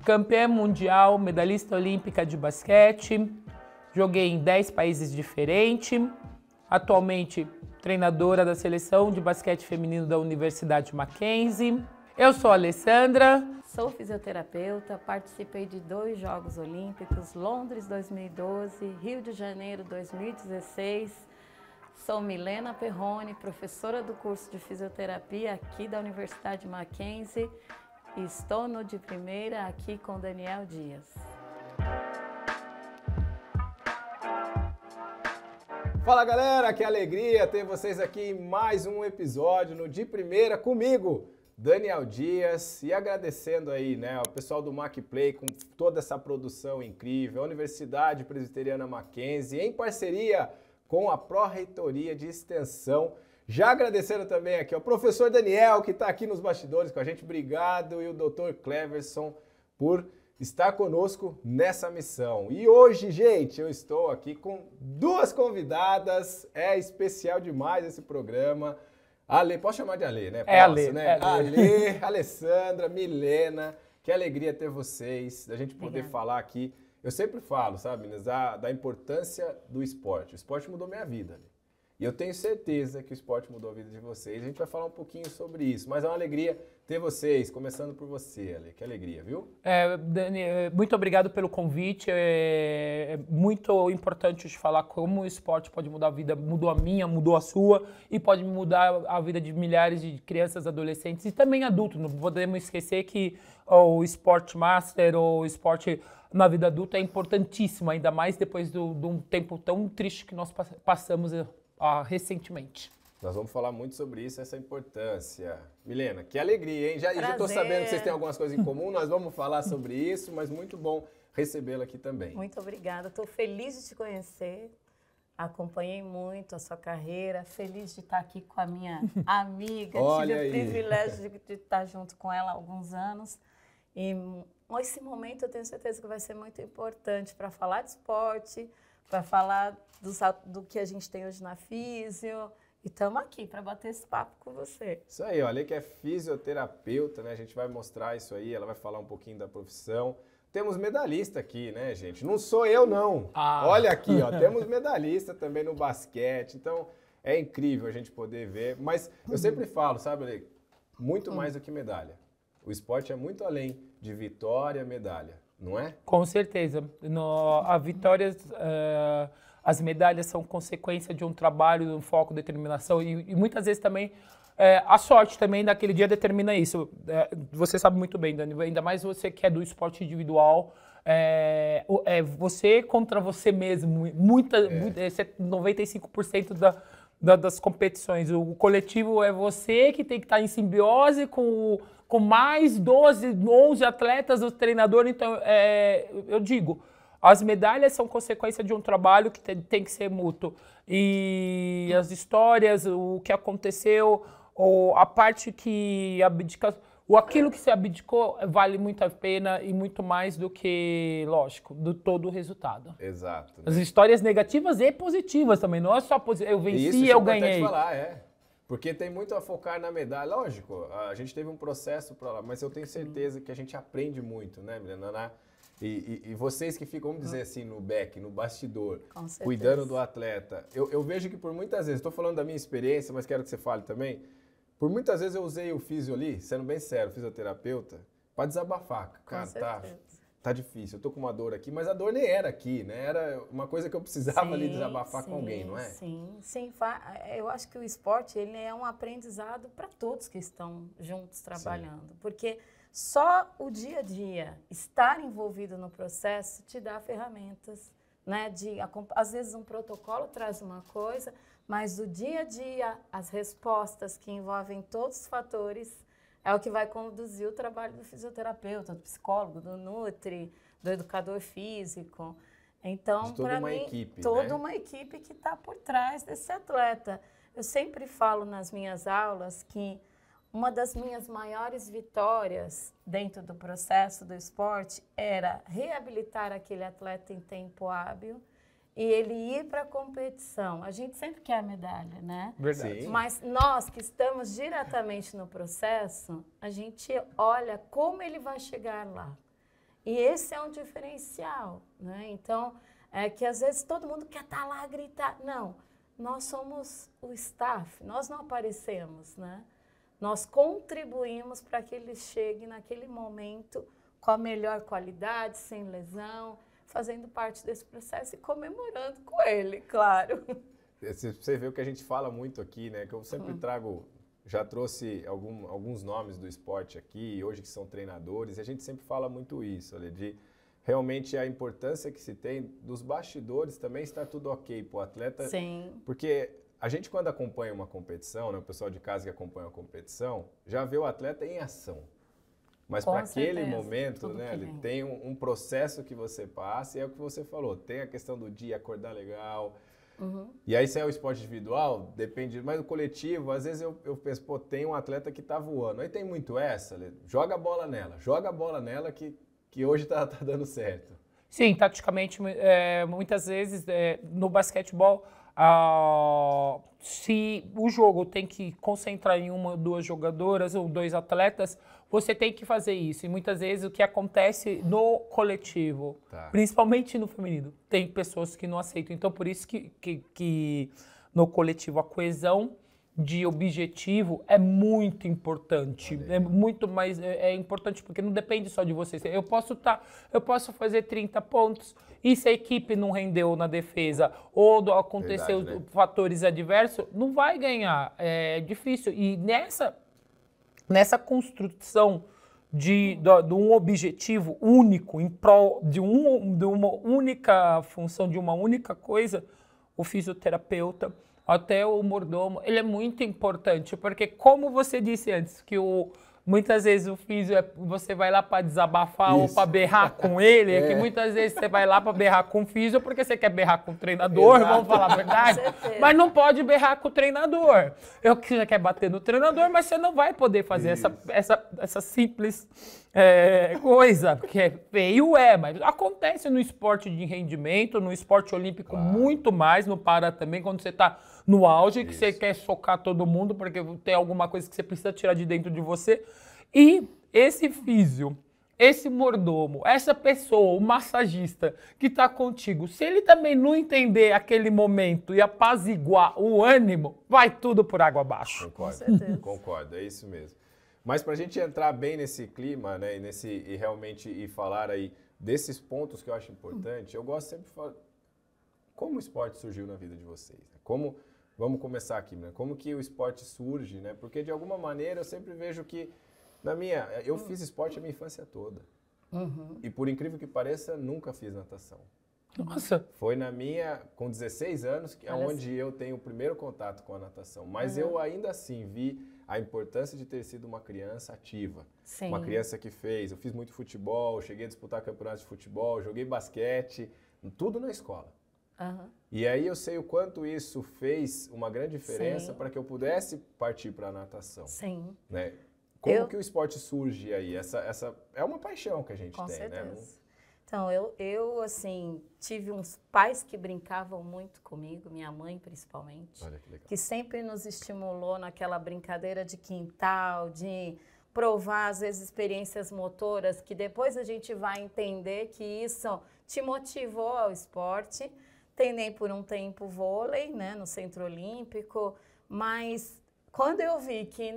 Campeã mundial, medalhista olímpica de basquete. Joguei em 10 países diferentes. Atualmente, treinadora da seleção de basquete feminino da Universidade Mackenzie. Eu sou a Alessandra. Sou fisioterapeuta, participei de 2 Jogos Olímpicos, Londres 2012, Rio de Janeiro 2016. Sou Milena Perrone, professora do curso de fisioterapia aqui da Universidade Mackenzie. E estou no De Primeira aqui com Daniel Dias. Fala galera, que alegria ter vocês aqui em mais um episódio no De Primeira comigo, Daniel Dias, e agradecendo aí, né, ao pessoal do MacPlay com toda essa produção incrível, a Universidade Presbiteriana Mackenzie, em parceria com a Pró-Reitoria de Extensão. Já agradecendo também aqui ao professor Daniel, que está aqui nos bastidores com a gente, obrigado, e o Dr. Cleverson por estar conosco nessa missão. E hoje, gente, eu estou aqui com 2 convidadas, é especial demais esse programa. Ale, posso chamar de Ale, né? Posso, Ale, né? é Ale. Ale, Alessandra, Milena, que alegria ter vocês, da gente poder falar aqui. Eu sempre falo, sabe, meninas, da importância do esporte. O esporte mudou minha vida. E eu tenho certeza que o esporte mudou a vida de vocês. A gente vai falar um pouquinho sobre isso, mas é uma alegria ter vocês, começando por você, Ale. Que alegria, viu? Dani, muito obrigado pelo convite. É muito importante te falar como o esporte pode mudar a vida. Mudou a minha, mudou a sua e pode mudar a vida de milhares de crianças, adolescentes e também adultos. Não podemos esquecer que o esporte master, o esporte na vida adulta é importantíssimo, ainda mais depois de um tempo tão triste que nós passamos recentemente. Nós vamos falar muito sobre isso, essa importância. Milena, que alegria, hein? Já estou sabendo que vocês têm algumas coisas em comum, nós vamos falar sobre isso, mas muito bom recebê-la aqui também. Muito obrigada, estou feliz de te conhecer, acompanhei muito a sua carreira, feliz de estar aqui com a minha amiga, Olha tive aí. o privilégio de estar junto com ela há alguns anos. E esse momento eu tenho certeza que vai ser muito importante para falar de esporte, para falar do que a gente tem hoje na Físio. E estamos aqui para bater esse papo com você. Isso aí, olha que é fisioterapeuta, né? A gente vai mostrar isso aí, ela vai falar um pouquinho da profissão. Temos medalhista aqui, né, gente? Não sou eu, não. Olha aqui, ó, temos medalhista também no basquete. Então, é incrível a gente poder ver. Mas eu sempre falo, sabe, Ale? Muito mais do que medalha. O esporte é muito além de vitória, medalha, não é? Com certeza. A vitória, as medalhas são consequência de um trabalho, de um foco, determinação e muitas vezes também a sorte também daquele dia determina isso. Você sabe muito bem, Dani, ainda mais você que é do esporte individual, você contra você mesmo, 95% das competições. O coletivo é você que tem que estar em simbiose com mais 12, 11 atletas, o treinador. Então, eu digo, as medalhas são consequência de um trabalho que tem que ser mútuo. E as histórias, o que aconteceu, ou a parte que abdica, ou aquilo que se abdicou, vale muito a pena e muito mais do que, lógico, do todo o resultado. Exato. Né? As histórias negativas e positivas também, não é só eu venci, eu ganhei. Isso é importante falar, Porque tem muito a focar na medalha. Lógico, a gente teve um processo para lá, mas eu tenho certeza que a gente aprende muito, né, Milena? E vocês que ficam, vamos dizer assim, no back, no bastidor, cuidando do atleta. Eu vejo que por muitas vezes, estou falando da minha experiência, mas quero que você fale também, por muitas vezes eu usei o físio ali, sendo bem sério, fisioterapeuta, para desabafar. Cara, tá difícil, eu tô com uma dor aqui, mas a dor nem era aqui, né? Era uma coisa que eu precisava ali desabafar com alguém, não é? Sim. Eu acho que o esporte ele é um aprendizado para todos que estão juntos trabalhando, porque só o dia a dia, estar envolvido no processo, te dá ferramentas, né? Às vezes um protocolo traz uma coisa, mas o dia a dia, as respostas que envolvem todos os fatores, é o que vai conduzir o trabalho do fisioterapeuta, do psicólogo, do nutri, do educador físico. Então, para mim, toda uma equipe que está por trás desse atleta. Eu sempre falo nas minhas aulas que uma das minhas maiores vitórias dentro do processo do esporte era reabilitar aquele atleta em tempo hábil e ele ir para a competição. A gente sempre quer a medalha, né? Verdade. Sim. Mas nós que estamos diretamente no processo, a gente olha como ele vai chegar lá. E esse é um diferencial, né? Então, é que às vezes todo mundo quer estar lá, gritar. Não, nós somos o staff, nós não aparecemos, né? Nós contribuímos para que ele chegue naquele momento com a melhor qualidade, sem lesão, fazendo parte desse processo e comemorando com ele, claro. Você vê o que a gente fala muito aqui, né? Que eu sempre trago, já trouxe alguns nomes do esporte aqui, hoje que são treinadores, e a gente sempre fala muito isso, olha, de realmente a importância que se tem dos bastidores também estar tudo ok para o atleta. Sim. Porque a gente, quando acompanha uma competição, né, o pessoal de casa que acompanha a competição, já vê o atleta em ação. Mas para aquele momento, né, ele tem um processo que você passa, e é o que você falou, tem a questão do dia acordar legal. E aí, se é o esporte individual, depende, mas o coletivo, às vezes eu penso, pô, tem um atleta que tá voando. Aí tem muito essa, joga a bola nela que hoje tá dando certo. Sim, taticamente, muitas vezes no basquetebol, se o jogo tem que concentrar em uma ou duas jogadoras ou dois atletas, você tem que fazer isso. E muitas vezes o que acontece no coletivo, principalmente no feminino, tem pessoas que não aceitam. Então, por isso que no coletivo a coesão de objetivo é muito importante. É muito mais importante porque não depende só de vocês. Eu posso fazer 30 pontos e se a equipe não rendeu na defesa ou aconteceu fatores adversos, não vai ganhar. É difícil. E nessa construção de um objetivo único em prol de uma única função, de uma única coisa, o fisioterapeuta até o mordomo, ele é muito importante, porque como você disse antes, que muitas vezes o físio, você vai lá para desabafar ou para berrar com ele, que muitas vezes você vai lá para berrar com o físio porque você quer berrar com o treinador, vamos falar a verdade, mas não pode berrar com o treinador. Você quer bater no treinador, mas você não vai poder fazer essa simples coisa, porque é feio, mas acontece no esporte de rendimento, no esporte olímpico muito mais, no para também, quando você está no auge, que você quer socar todo mundo porque tem alguma coisa que você precisa tirar de dentro de você. E esse físio, esse mordomo, essa pessoa, o massagista que está contigo, se ele também não entender aquele momento e apaziguar o ânimo, vai tudo por água abaixo. Concordo, é isso mesmo. Mas para a gente entrar bem nesse clima, né, e realmente falar aí desses pontos que eu acho importante, eu gosto sempre de falar como o esporte surgiu na vida de vocês. Né? Vamos começar aqui, né? Como que o esporte surge, né? Porque de alguma maneira eu sempre vejo que eu fiz esporte a minha infância toda. E por incrível que pareça, nunca fiz natação. Nossa! Foi com 16 anos, que é onde eu tenho o primeiro contato com a natação. Mas eu ainda assim vi a importância de ter sido uma criança ativa. Sim. Uma criança que eu fiz muito futebol, cheguei a disputar campeonatos de futebol, joguei basquete, tudo na escola. E aí eu sei o quanto isso fez uma grande diferença para que eu pudesse partir para a natação. Sim. Né? Como que o esporte surge aí? Essa é uma paixão que a gente tem, certeza. Né? Então, eu assim, tive uns pais que brincavam muito comigo, minha mãe principalmente, olha que legal, que sempre nos estimulou naquela brincadeira de quintal, de provar, às vezes, experiências motoras, que depois a gente vai entender que isso te motivou ao esporte. Treinei por um tempo vôlei, né, no Centro Olímpico, mas quando eu vi que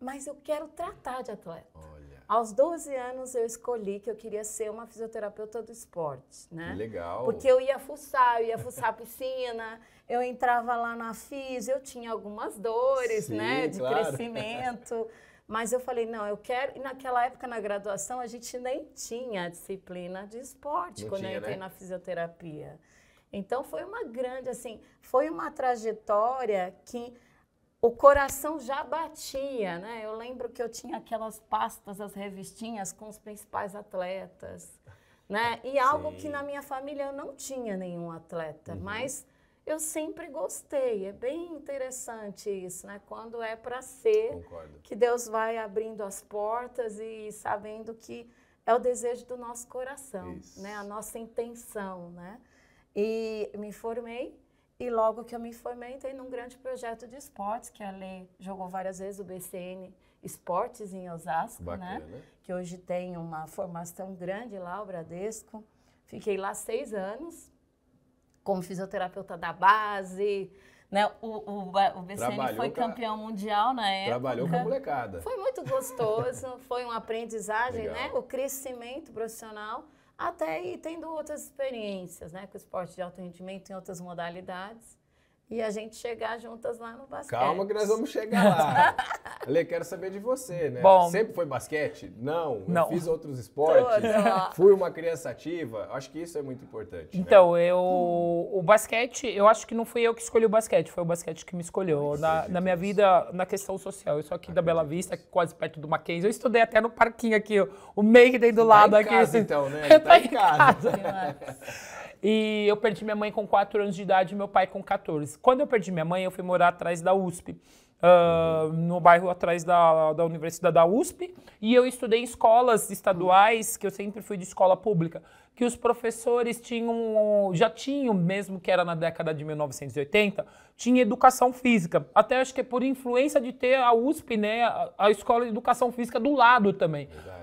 mas eu quero tratar de atleta. Olha. Aos 12 anos eu escolhi que eu queria ser uma fisioterapeuta do esporte, né? Que legal. Porque eu ia fuçar a piscina, eu entrava lá na fisio, eu tinha algumas dores, né, de crescimento. Mas eu falei, não, eu quero... E naquela época, na graduação, a gente nem tinha a disciplina de esporte quando eu entrei na fisioterapia. Então, foi uma grande, foi uma trajetória que o coração já batia, né? Eu lembro que eu tinha aquelas pastas, as revistinhas com os principais atletas, né? E algo que na minha família eu não tinha nenhum atleta, mas eu sempre gostei. É bem interessante isso, né? Quando é para ser, que Deus vai abrindo as portas e sabendo que é o desejo do nosso coração, né? A nossa intenção, né? E me formei, e logo que eu me formei, entrei num grande projeto de esportes, que a Lê jogou várias vezes, o BCN, Esportes em Osasco, Bacana. né? Que hoje tem uma formação grande lá, o Bradesco. Fiquei lá 6 anos, como fisioterapeuta da base, né? O BCN foi campeão mundial na época. Trabalhou com a molecada. Foi muito gostoso, foi uma aprendizagem, Legal. né? O crescimento profissional, até ir tendo outras experiências, né? Com o esporte de alto rendimento em outras modalidades. E a gente chegar juntas lá no basquete. Calma que nós vamos chegar lá. Ale, quero saber de você, né? Bom, sempre foi basquete? Não. Não. Eu fiz outros esportes. Todos. Fui uma criança ativa. Acho que isso é muito importante. Então, o basquete, eu acho que não fui eu que escolhi o basquete, foi o basquete que me escolheu. Na minha vida, na questão social. Eu sou aqui da Bela Vista, quase perto do Mackenzie. Eu estudei até no parquinho aqui, o meio que tem do lado aqui. Tá em casa, então, né? Tá em casa. E eu perdi minha mãe com 4 anos de idade e meu pai com 14. Quando eu perdi minha mãe, eu fui morar atrás da USP, no bairro atrás da Universidade da USP. E eu estudei em escolas estaduais, que eu sempre fui de escola pública, que os professores já tinham, mesmo que era na década de 1980, tinha educação física. Até acho que é por influência de ter a USP, né, a escola de educação física do lado também. Verdade.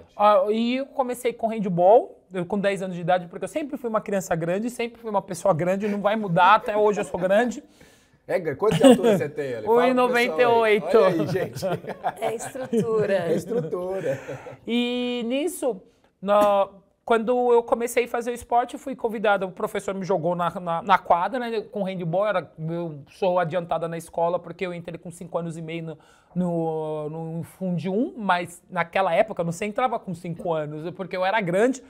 E eu comecei com handball, com 10 anos de idade, porque eu sempre fui uma criança grande, sempre fui uma pessoa grande, não vai mudar, até hoje eu sou grande. Quanto de altura você tem ali? 1,98. Olha aí, gente. É estrutura. É estrutura. E nisso, quando eu comecei a fazer o esporte, fui convidada, o professor me jogou na quadra, né, com handball. Eu sou adiantada na escola, porque eu entrei com 5 anos e meio no Fundi 1, mas naquela época você entrava com 5 anos, porque eu era grande.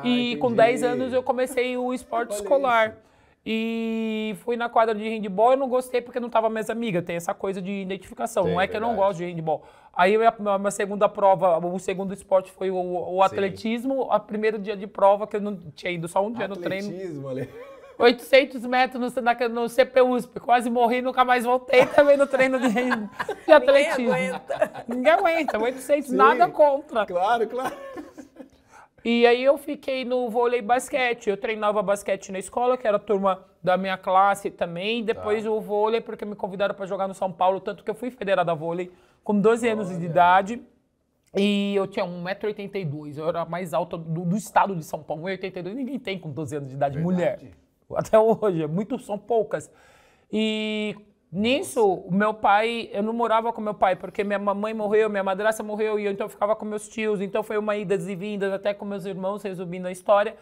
E com 10 anos eu comecei o esporte escolar. Isso. E fui na quadra de handball, eu não gostei porque não tava minhas amigas, tem essa coisa de identificação, não é que eu não gosto de handball. Aí a minha segunda prova, o segundo esporte foi o atletismo, o primeiro dia de prova que eu não tinha ido só um dia no treino. Atletismo ali. 800 metros no CPUSP, quase morri, nunca mais voltei também no treino de atletismo. Ninguém aguenta, 800, sim, nada contra. Claro. E aí eu fiquei no vôlei e basquete. Eu treinava basquete na escola, que era a turma da minha classe também. Depois o vôlei, porque me convidaram para jogar no São Paulo, tanto que eu fui federada a vôlei com 12 anos de idade. E eu tinha 1,82 m. Eu era a mais alta do estado de São Paulo. 1,82 m ninguém tem com 12 anos de idade, mulher. Até hoje, são poucas. E nisso, o meu pai, eu não morava com meu pai, porque minha mamãe morreu, minha madrasta morreu, e então eu ficava com meus tios. Então foi uma idas e vindas, até com meus irmãos, resumindo a história.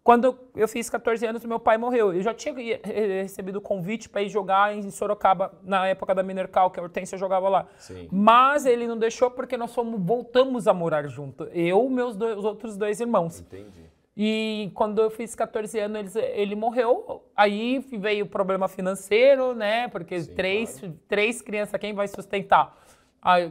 Quando eu fiz 14 anos, meu pai morreu. Eu já tinha recebido o convite para ir jogar em Sorocaba, na época da Minercal, que a Hortência jogava lá. Sim. Mas ele não deixou porque nós voltamos a morar junto. Eu e os outros 2 irmãos. Entendi. E quando eu fiz 14 anos, ele morreu. Aí veio o problema financeiro, né? Porque sim, três crianças, quem vai sustentar? Aí,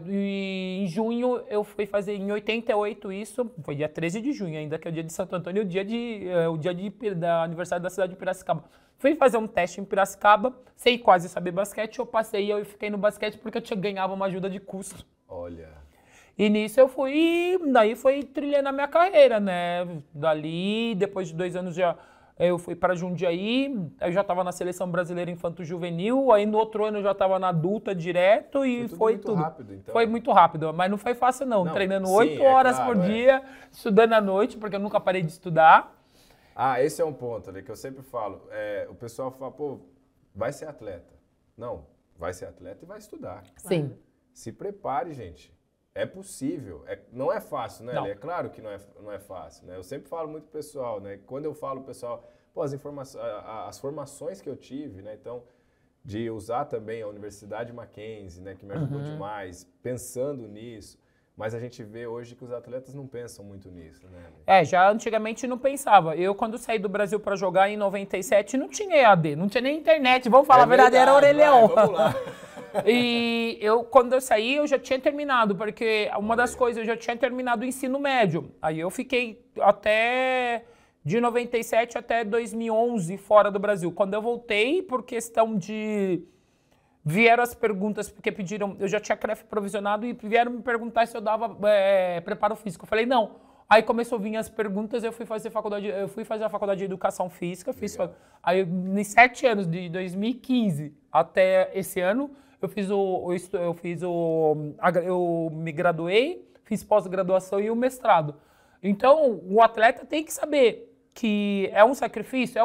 em junho, eu fui fazer, em 88 isso, foi dia 13 de junho ainda, que é o dia de Santo Antônio, o dia da aniversário da cidade de Piracicaba. Fui fazer um teste em Piracicaba, sem quase saber basquete, eu passei e eu fiquei no basquete porque eu ganhava uma ajuda de custo. Olha... E nisso eu fui, daí foi trilhando a minha carreira, né? Dali, depois de 2 anos eu fui para Jundiaí, aí eu já estava na Seleção Brasileira Infanto-Juvenil, aí no outro ano eu já estava na adulta direto e foi tudo. Rápido, então. Foi muito rápido, mas não foi fácil não, treinando 8 horas por dia, estudando à noite, porque eu nunca parei de estudar. Esse é um ponto ali que eu sempre falo, o pessoal fala, pô, vai ser atleta. Não, vai ser atleta e vai estudar. Sim. Se prepare, gente. É possível, não é fácil, né? Não. É claro que não é fácil, né? Eu sempre falo muito pro pessoal, né? Quando eu falo pro pessoal, pô, as formações que eu tive, né? Então, de usar também a Universidade Mackenzie, né? Que me ajudou demais, pensando nisso. Mas a gente vê hoje que os atletas não pensam muito nisso, né? Já antigamente não pensava. Eu, quando saí do Brasil para jogar em 97, não tinha EAD, não tinha nem internet. Vamos falar a verdade, era orelhão. Vamos lá. E quando eu saí, eu já tinha terminado, porque uma das coisas, eu já tinha terminado o ensino médio. Aí eu fiquei de 97 até 2011 fora do Brasil. Quando eu voltei, por questão de... Vieram as perguntas, porque pediram... Eu já tinha CREF provisionado e vieram me perguntar se eu dava preparo físico. Eu falei, não. Aí começou a vir as perguntas, eu fui fazer a faculdade de Educação Física. Aí, em 7 anos, de 2015 até esse ano... eu me graduei, fiz pós-graduação e o mestrado. Então, o atleta tem que saber que é um sacrifício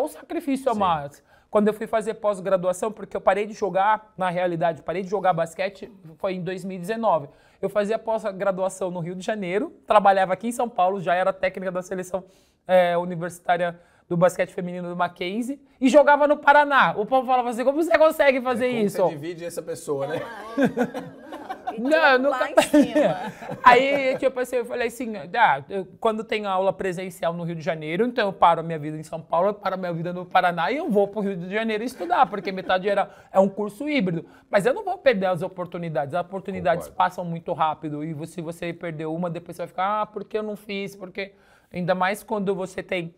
a mais. Quando eu fui fazer pós-graduação, porque eu parei de jogar, na realidade, parei de jogar basquete, foi em 2019. Eu fazia pós-graduação no Rio de Janeiro, trabalhava aqui em São Paulo, já era técnica da seleção universitária do basquete feminino do Mackenzie, e jogava no Paraná. O povo falava assim, como você consegue fazer isso? Como você divide essa pessoa, né? Não, nunca... Aí, tipo assim, eu falei assim, quando tem aula presencial no Rio de Janeiro, então eu paro a minha vida em São Paulo, eu paro a minha vida no Paraná e eu vou pro Rio de Janeiro estudar, porque metade é um curso híbrido. Mas eu não vou perder as oportunidades passam muito rápido, e se você perder uma, depois você vai ficar, por que eu não fiz? Porque ainda mais quando você tem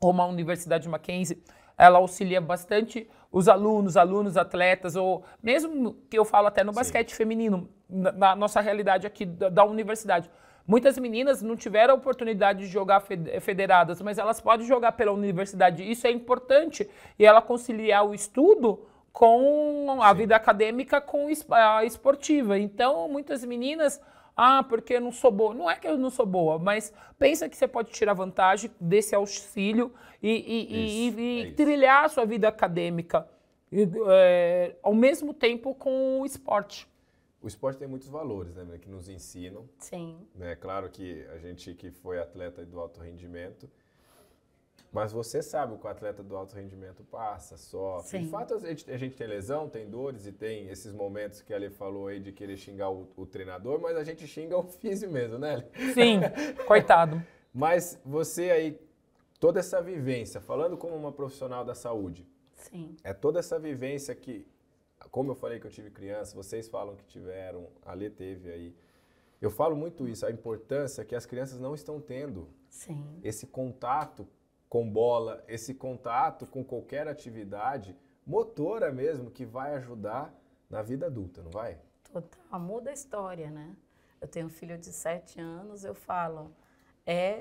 uma universidade Mackenzie, ela auxilia bastante os alunos, atletas, ou mesmo que eu falo até no basquete feminino, na nossa realidade aqui da universidade. Muitas meninas não tiveram a oportunidade de jogar federadas, mas elas podem jogar pela universidade. Isso é importante. E ela conciliar o estudo com a vida acadêmica com a esportiva. Então, muitas meninas... porque eu não sou boa. Não é que eu não sou boa, mas pensa que você pode tirar vantagem desse auxílio e trilhar a sua vida acadêmica ao mesmo tempo com o esporte. O esporte tem muitos valores, né, que nos ensinam. Sim. É claro que a gente que foi atleta do alto rendimento, mas você sabe o que o atleta do alto rendimento passa, sofre. Sim. De fato, a gente tem lesão, tem dores e tem esses momentos que a Ale falou aí de querer xingar o treinador, mas a gente xinga o físico mesmo, né, Ale? Sim, coitado. Mas você aí, toda essa vivência, falando como uma profissional da saúde, Sim. é toda essa vivência que, como eu falei que eu tive criança, vocês falam que tiveram, a Ale teve aí. Eu falo muito isso, a importância que as crianças não estão tendo. Sim. Esse contato com bola, esse contato com qualquer atividade motora mesmo, que vai ajudar na vida adulta, não vai? Total, muda a história, né? Eu tenho um filho de 7 anos, eu falo,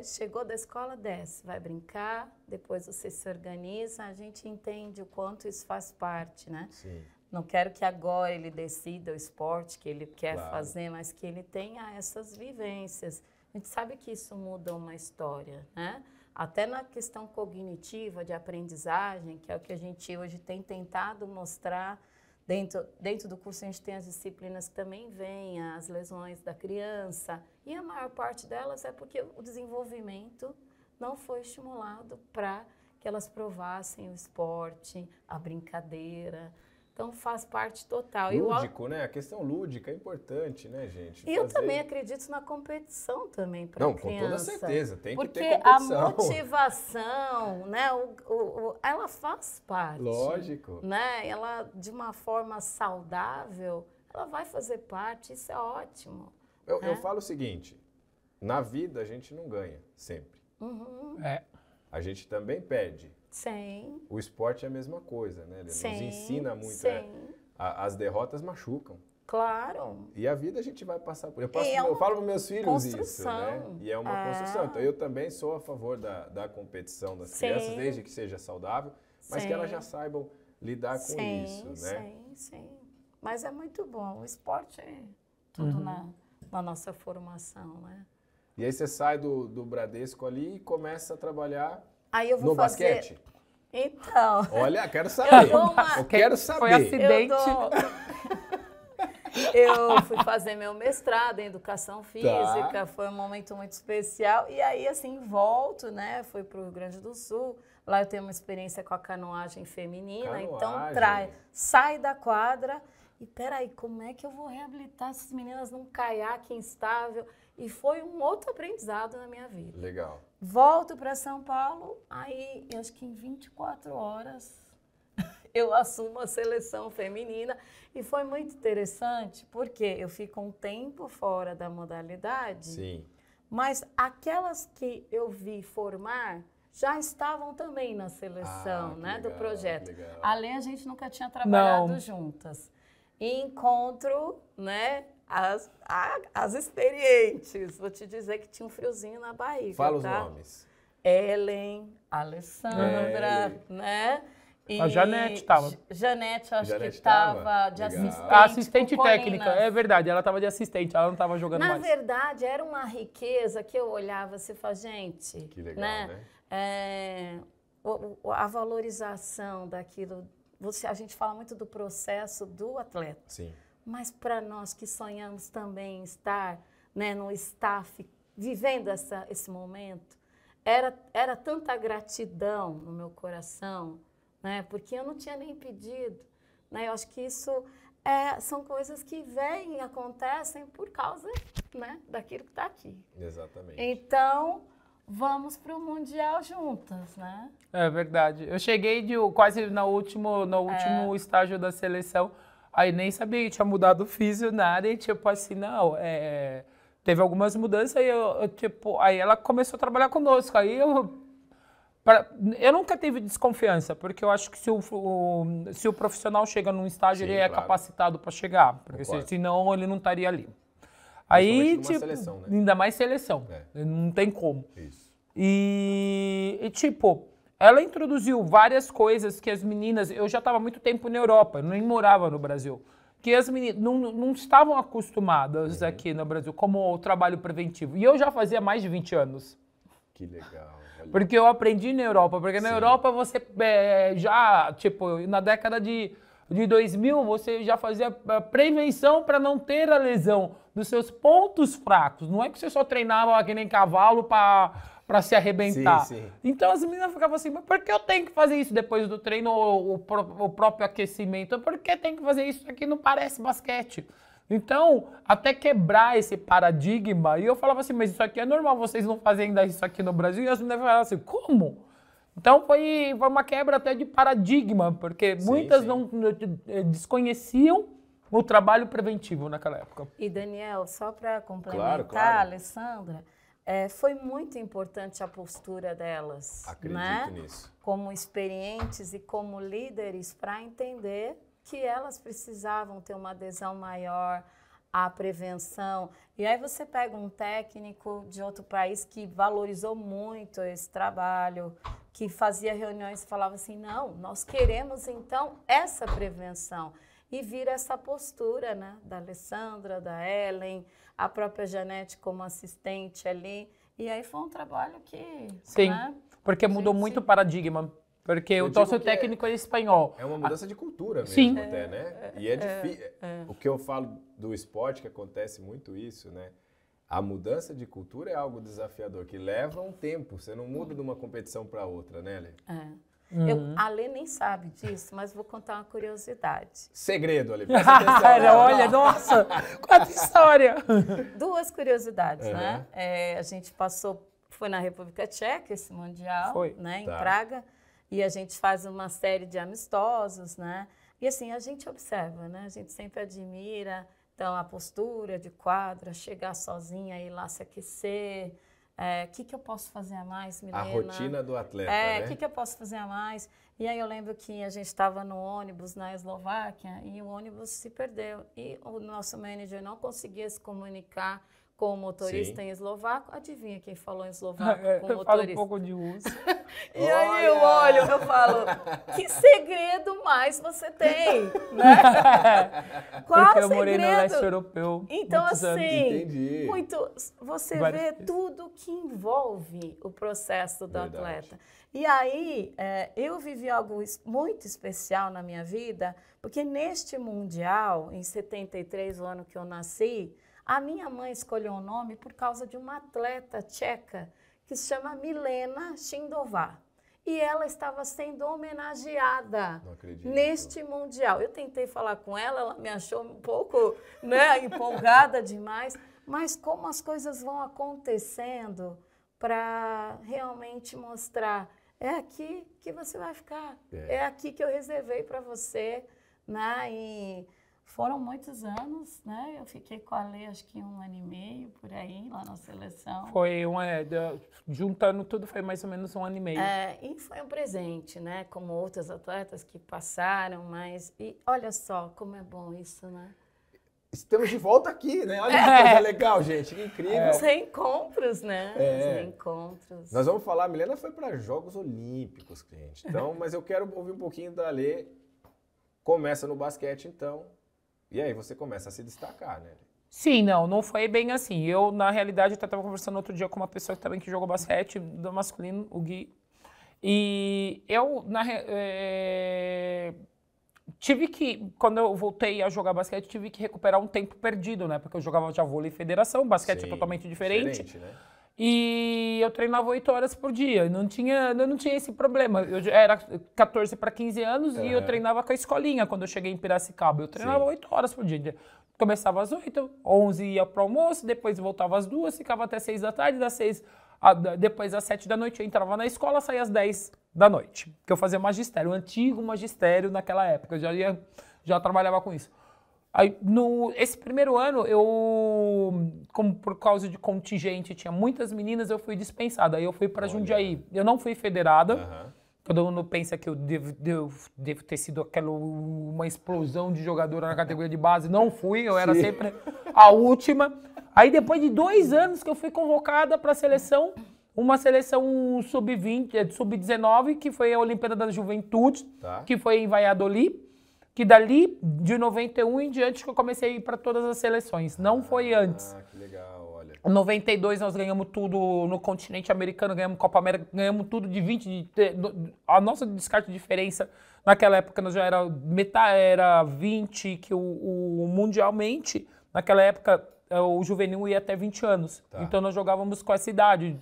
chegou da escola, desce, vai brincar, depois você se organiza, a gente entende o quanto isso faz parte, né? Sim. Não quero que agora ele decida o esporte que ele quer Claro. fazer, mas que ele tenha essas vivências. A gente sabe que isso muda uma história, né? Até na questão cognitiva de aprendizagem, que é o que a gente hoje tem tentado mostrar. Dentro do curso a gente tem as disciplinas que também vêm, as lesões da criança, e a maior parte delas é porque o desenvolvimento não foi estimulado para que elas provassem o esporte, a brincadeira. Então faz parte total. Lúdico, né? A questão lúdica é importante, né, gente? E eu também acredito na competição também para a criança. Não, com toda certeza, tem que ter porque competição. a motivação, né, ela faz parte. Lógico. Né? Ela, de uma forma saudável, ela vai fazer parte, isso é ótimo. Eu falo o seguinte, na vida a gente não ganha sempre. Uhum. A gente também perde. Sim. O esporte é a mesma coisa, né? Ele nos ensina muito. Sim. As derrotas machucam. Claro. E a vida a gente vai passar por... Eu falo para os meus filhos isso, né? E é uma construção. Então eu também sou a favor da competição das crianças, desde que seja saudável, mas que elas já saibam lidar com isso, né? Sim. Mas é muito bom. O esporte é tudo na nossa formação, né? E aí você sai do Bradesco ali e começa a trabalhar aí eu vou no fazer... basquete? Então... Olha, quero saber. Eu quero saber. Foi acidente. Eu fui fazer meu mestrado em Educação Física, foi um momento muito especial. E aí, assim, volto, né? Fui para o Rio Grande do Sul. Lá eu tenho uma experiência com a canoagem feminina. Então, sai da quadra e, peraí, como é que eu vou reabilitar essas meninas num caiaque instável? E foi um outro aprendizado na minha vida. Legal. Volto para São Paulo, aí, eu acho que em 24 horas... eu assumo a seleção feminina e foi muito interessante porque eu fico um tempo fora da modalidade, Sim. Mas aquelas que eu vi formar já estavam também na seleção, né, legal, do projeto. Legal. Além, a gente nunca tinha trabalhado juntas. E encontro, né, as experientes. Vou te dizer que tinha um friozinho na barriga. Fala os nomes. Ellen, Alessandra, né? E A Janete estava. Janete, acho Janete que estava de Legal. assistente. A assistente com técnica, Colinas. é verdade, ela estava de assistente, ela não estava jogando Na mais. verdade, era uma riqueza que eu olhava e falava, gente, Que legal, né? A valorização daquilo, a gente fala muito do processo do atleta, Sim. mas para nós que sonhamos também estar, né, no staff, vivendo esse momento, era tanta gratidão no meu coração, né, porque eu não tinha nem pedido. Né, eu acho que isso são coisas que vêm e acontecem por causa, né, daquilo que está aqui. Exatamente. Então, vamos para o Mundial juntas, né? É verdade. Eu cheguei quase no último estágio da seleção, aí nem sabia que tinha mudado o físio, nada, e tipo assim, não, teve algumas mudanças, aí ela começou a trabalhar conosco, aí eu nunca tive desconfiança, porque eu acho que se o profissional chega num estágio, Sim, ele é claro. capacitado para chegar, porque senão ele não estaria ali. Aí, numa tipo, seleção, né? ainda mais seleção, não tem como. Isso. E, tipo, ela introduziu várias coisas que as meninas... Eu já estava há muito tempo na Europa, eu nem morava no Brasil. Que as meninas não estavam acostumadas aqui no Brasil, como o trabalho preventivo. E eu já fazia mais de 20 anos. Que legal. Olha. Porque eu aprendi na Europa. Porque na Europa você já, tipo, na década de 2000, você já fazia prevenção para não ter a lesão dos seus pontos fracos. Não é que você só treinava que nem cavalo para se arrebentar. Sim, sim. Então as meninas ficavam assim, mas por que eu tenho que fazer isso depois do treino, o próprio aquecimento? Por que tem que fazer isso aqui? Não parece basquete. Então, até quebrar esse paradigma, e eu falava assim, mas isso aqui é normal, vocês não fazem ainda isso aqui no Brasil? E as meninas falavam assim, como? Então foi uma quebra até de paradigma, porque muitas não desconheciam o trabalho preventivo naquela época. E Daniel, só para complementar, Claro. Alessandra, foi muito importante a postura delas, Acredito nisso. Como experientes e como líderes, para entender que elas precisavam ter uma adesão maior à prevenção. E aí você pega um técnico de outro país que valorizou muito esse trabalho, que fazia reuniões e falava assim, não, nós queremos então essa prevenção. E vira essa postura, né, da Alessandra, da Ellen, a própria Janete como assistente ali. E aí foi um trabalho que... Sim, né, porque mudou muito o paradigma. Porque o nosso técnico é espanhol. É uma mudança de cultura mesmo, Sim. até, né? E é difícil. O que eu falo do esporte, que acontece muito isso, né? A mudança de cultura é algo desafiador, que leva um tempo. Você não muda de uma competição para outra, né, Lê? A Lê nem sabe disso, mas vou contar uma curiosidade. Segredo, Lê. Presta atenção. Olha, nossa, quanta história! 2 curiosidades, né? A gente foi na República Tcheca, esse Mundial, né, em Praga, e a gente faz uma série de amistosos, né? E assim, a gente observa, né? A gente sempre admira, então, a postura de quadra, chegar sozinha, ir lá se aquecer. O que eu posso fazer a mais, Milena? A rotina do atleta, né? O que eu posso fazer a mais? E aí eu lembro que a gente estava no ônibus na Eslováquia e o ônibus se perdeu. E o nosso manager não conseguia se comunicar com o motorista em eslovaco. Adivinha quem falou em eslovaco com o motorista? Fala um pouco de russo. E aí eu olho, eu falo, que segredo mais você tem, né? Qual Porque eu segredo? morei no leste europeu. Então, Entendi. Você vê tudo que envolve o processo do Verdade. atleta. E aí, eu vivi algo muito especial na minha vida, porque neste Mundial, em 73, o ano que eu nasci, a minha mãe escolheu o nome por causa de uma atleta tcheca que se chama Milena Šindová. E ela estava sendo homenageada neste Mundial. Eu tentei falar com ela, ela me achou um pouco, né, empolgada demais, mas como as coisas vão acontecendo para realmente mostrar, é aqui que você vai ficar, é aqui que eu reservei para você, né? E foram muitos anos, né? Eu fiquei com a Lê, acho que 1 ano e meio, por aí, lá na seleção. Foi juntando tudo, foi mais ou menos 1 ano e meio. E foi um presente, né? Como outras atletas que passaram, mas... E olha só como é bom isso, né? estamos de volta aqui, né? Olha que coisa legal, gente. Que incrível. Os reencontros, né? Os reencontros. Nós vamos falar, a Milena foi para Jogos Olímpicos, gente. Então, mas eu quero ouvir um pouquinho da Lê. Começa no basquete, então. E aí você começa a se destacar, né? Sim, não foi bem assim. Eu, na realidade, eu estava conversando outro dia com uma pessoa que também que jogou basquete, do masculino, o Gui. E eu, tive que, quando eu voltei a jogar basquete, tive que recuperar um tempo perdido, né? Porque eu jogava já vôlei federação, basquete é totalmente diferente. Né? E eu treinava 8 horas por dia. Eu não tinha esse problema. Eu era 14 para 15 anos e eu treinava com a escolinha quando eu cheguei em Piracicaba. Eu treinava 8 horas por dia. Começava às 8, 11 ia para o almoço, depois voltava às 2, ficava até 6 da tarde, das 6, depois às 7 da noite eu entrava na escola, saía às 10 da noite. Porque eu fazia magistério, o antigo magistério naquela época, eu já trabalhava com isso. Aí, esse primeiro ano, como por causa de contingente, tinha muitas meninas, eu fui dispensada. Aí eu fui para Jundiaí. Eu não fui federada. Todo mundo pensa que eu devo ter sido uma explosão de jogadora na categoria de base. Não fui, eu era sempre a última. Aí depois de 2 anos que eu fui convocada para a seleção, uma seleção sub-20, sub-19, que foi a Olimpíada da Juventude, que foi em Valladolid. Que dali, de 91 em diante, que eu comecei a ir para todas as seleções. Não foi antes. Ah, que legal, olha. Em 92 nós ganhamos tudo no continente americano, ganhamos Copa América, ganhamos tudo de 20. A nossa descarte de diferença, naquela época nós já era 20, que mundialmente, naquela época, o juvenil ia até 20 anos. Então nós jogávamos com essa idade.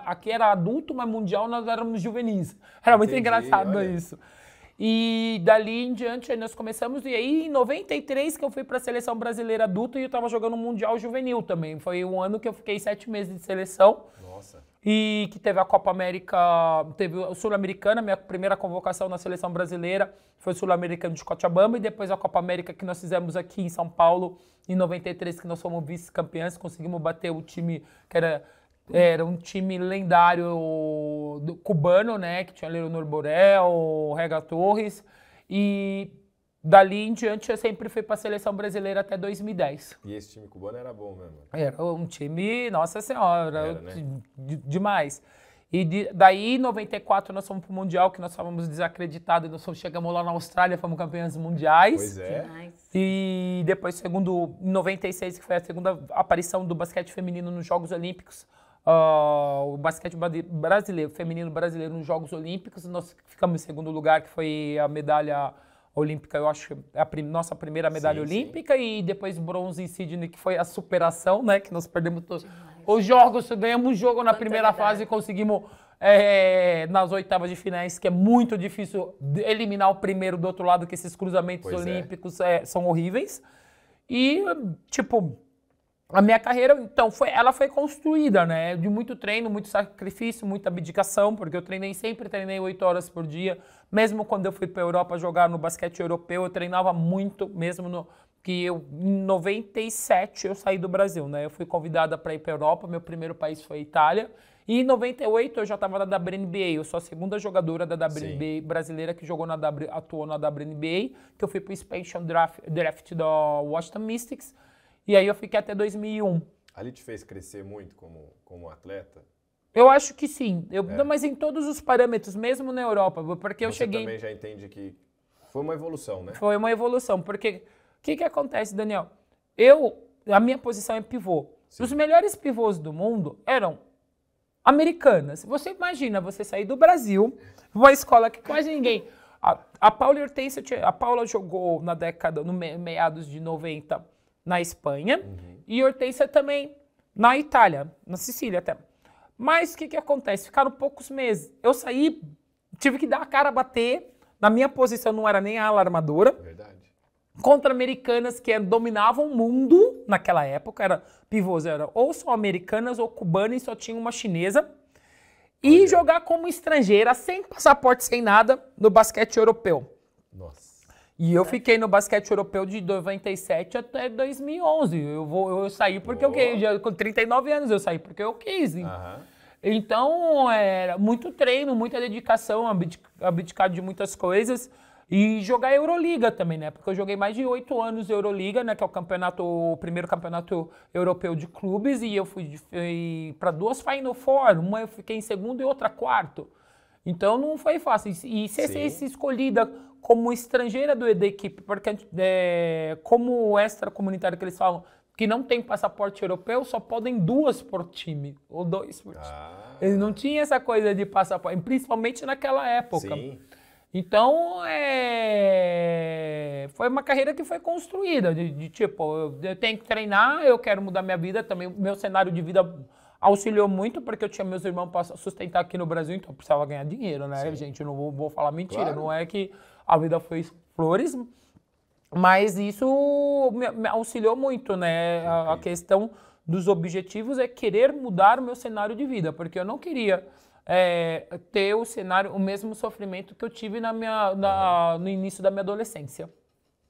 Aqui era adulto, mas mundial nós éramos juvenis. Era muito engraçado isso. E dali em diante aí nós começamos, e aí em 93 que eu fui para a seleção brasileira adulta e eu estava jogando Mundial Juvenil também. Foi um ano que eu fiquei 7 meses de seleção. Nossa. E que teve a Copa América, teve a Sul-Americana, minha primeira convocação na seleção brasileira foi o Sul-Americano de Cochabamba, e depois a Copa América que nós fizemos aqui em São Paulo em 93, que nós fomos vice-campeões, conseguimos bater o time que era um time lendário cubano, né? Que tinha Leonor Borel, Rega Torres. E dali em diante eu sempre fui para a seleção brasileira até 2010. E esse time cubano era bom mesmo? Era um time, nossa senhora, né? Demais. E daí em 94 nós fomos para o Mundial, que nós estávamos desacreditados. Nós chegamos lá na Austrália, fomos campeões mundiais. Pois é. E depois, em 96, que foi a segunda aparição do basquete feminino nos Jogos Olímpicos, o basquete brasileiro, feminino brasileiro nos Jogos Olímpicos, nós ficamos em segundo lugar, que foi a medalha olímpica, eu acho, a nossa primeira medalha olímpica, e depois bronze em Sydney, que foi a superação, né, que nós perdemos todos os jogos, ganhamos um jogo na primeira fase e conseguimos nas oitavas de finais, que é muito difícil eliminar o primeiro do outro lado, que esses cruzamentos olímpicos são horríveis. E, tipo, a minha carreira, então, ela foi construída, né? De muito treino, muito sacrifício, muita abdicação, porque eu sempre treinei 8 horas por dia. Mesmo quando eu fui para a Europa jogar no basquete europeu, eu treinava muito, mesmo em 97 eu saí do Brasil, né? Eu fui convidada para ir para a Europa, meu primeiro país foi a Itália. E em 98 eu já estava na WNBA, eu sou a segunda jogadora da WNBA brasileira que atuou na WNBA, que eu fui para o Expansion Draft da Washington Mystics. E aí eu fiquei até 2001. Ali te fez crescer muito como atleta? Eu acho que sim. Mas em todos os parâmetros, mesmo na Europa. Porque eu cheguei... Você também já entende que foi uma evolução, né? Foi uma evolução. Porque o que acontece, Daniel? A minha posição é pivô. Sim. Os melhores pivôs do mundo eram americanas. Você imagina você sair do Brasil, uma escola que quase ninguém... A Paula Hortência, a Paula jogou na década, no meados de 90... na Espanha, e Hortência também na Itália, na Sicília até. Mas o que acontece? Ficaram poucos meses. Eu saí, tive que dar a cara a bater, na minha posição não era nem a ala armadora. Verdade. Contra americanas que dominavam o mundo naquela época, pivôs eram ou só americanas ou cubanas, e só tinha uma chinesa. E jogar como estrangeira, sem passaporte, sem nada, no basquete europeu. Nossa. E eu fiquei no basquete europeu de 97 até 2011. Eu saí porque eu quis. Com 39 anos eu saí porque eu quis. Então, era muito treino, muita dedicação, abdicar de muitas coisas. E jogar Euroliga também, né? Porque eu joguei mais de 8 anos Euroliga, né? Que é o primeiro campeonato europeu de clubes. E eu fui para 2 Final Four. Uma eu fiquei em segundo e outra quarto. Então não foi fácil. E ser escolhida como estrangeira da equipe, porque como extracomunitário que eles falam, que não tem passaporte europeu, só podem 2 por time, ou 2 por time. Eles não tinham essa coisa de passaporte, principalmente naquela época. Sim. Então, foi uma carreira que foi construída, de tipo, eu tenho que treinar, eu quero mudar minha vida também, meu cenário de vida auxiliou muito, porque eu tinha meus irmãos para sustentar aqui no Brasil, então eu precisava ganhar dinheiro, né, Sim. gente? Eu não vou falar mentira, claro. Não é que a vida foi flores, mas isso me auxiliou muito, né? A questão dos objetivos é querer mudar o meu cenário de vida, porque eu não queria ter o mesmo sofrimento que eu tive no início da minha adolescência.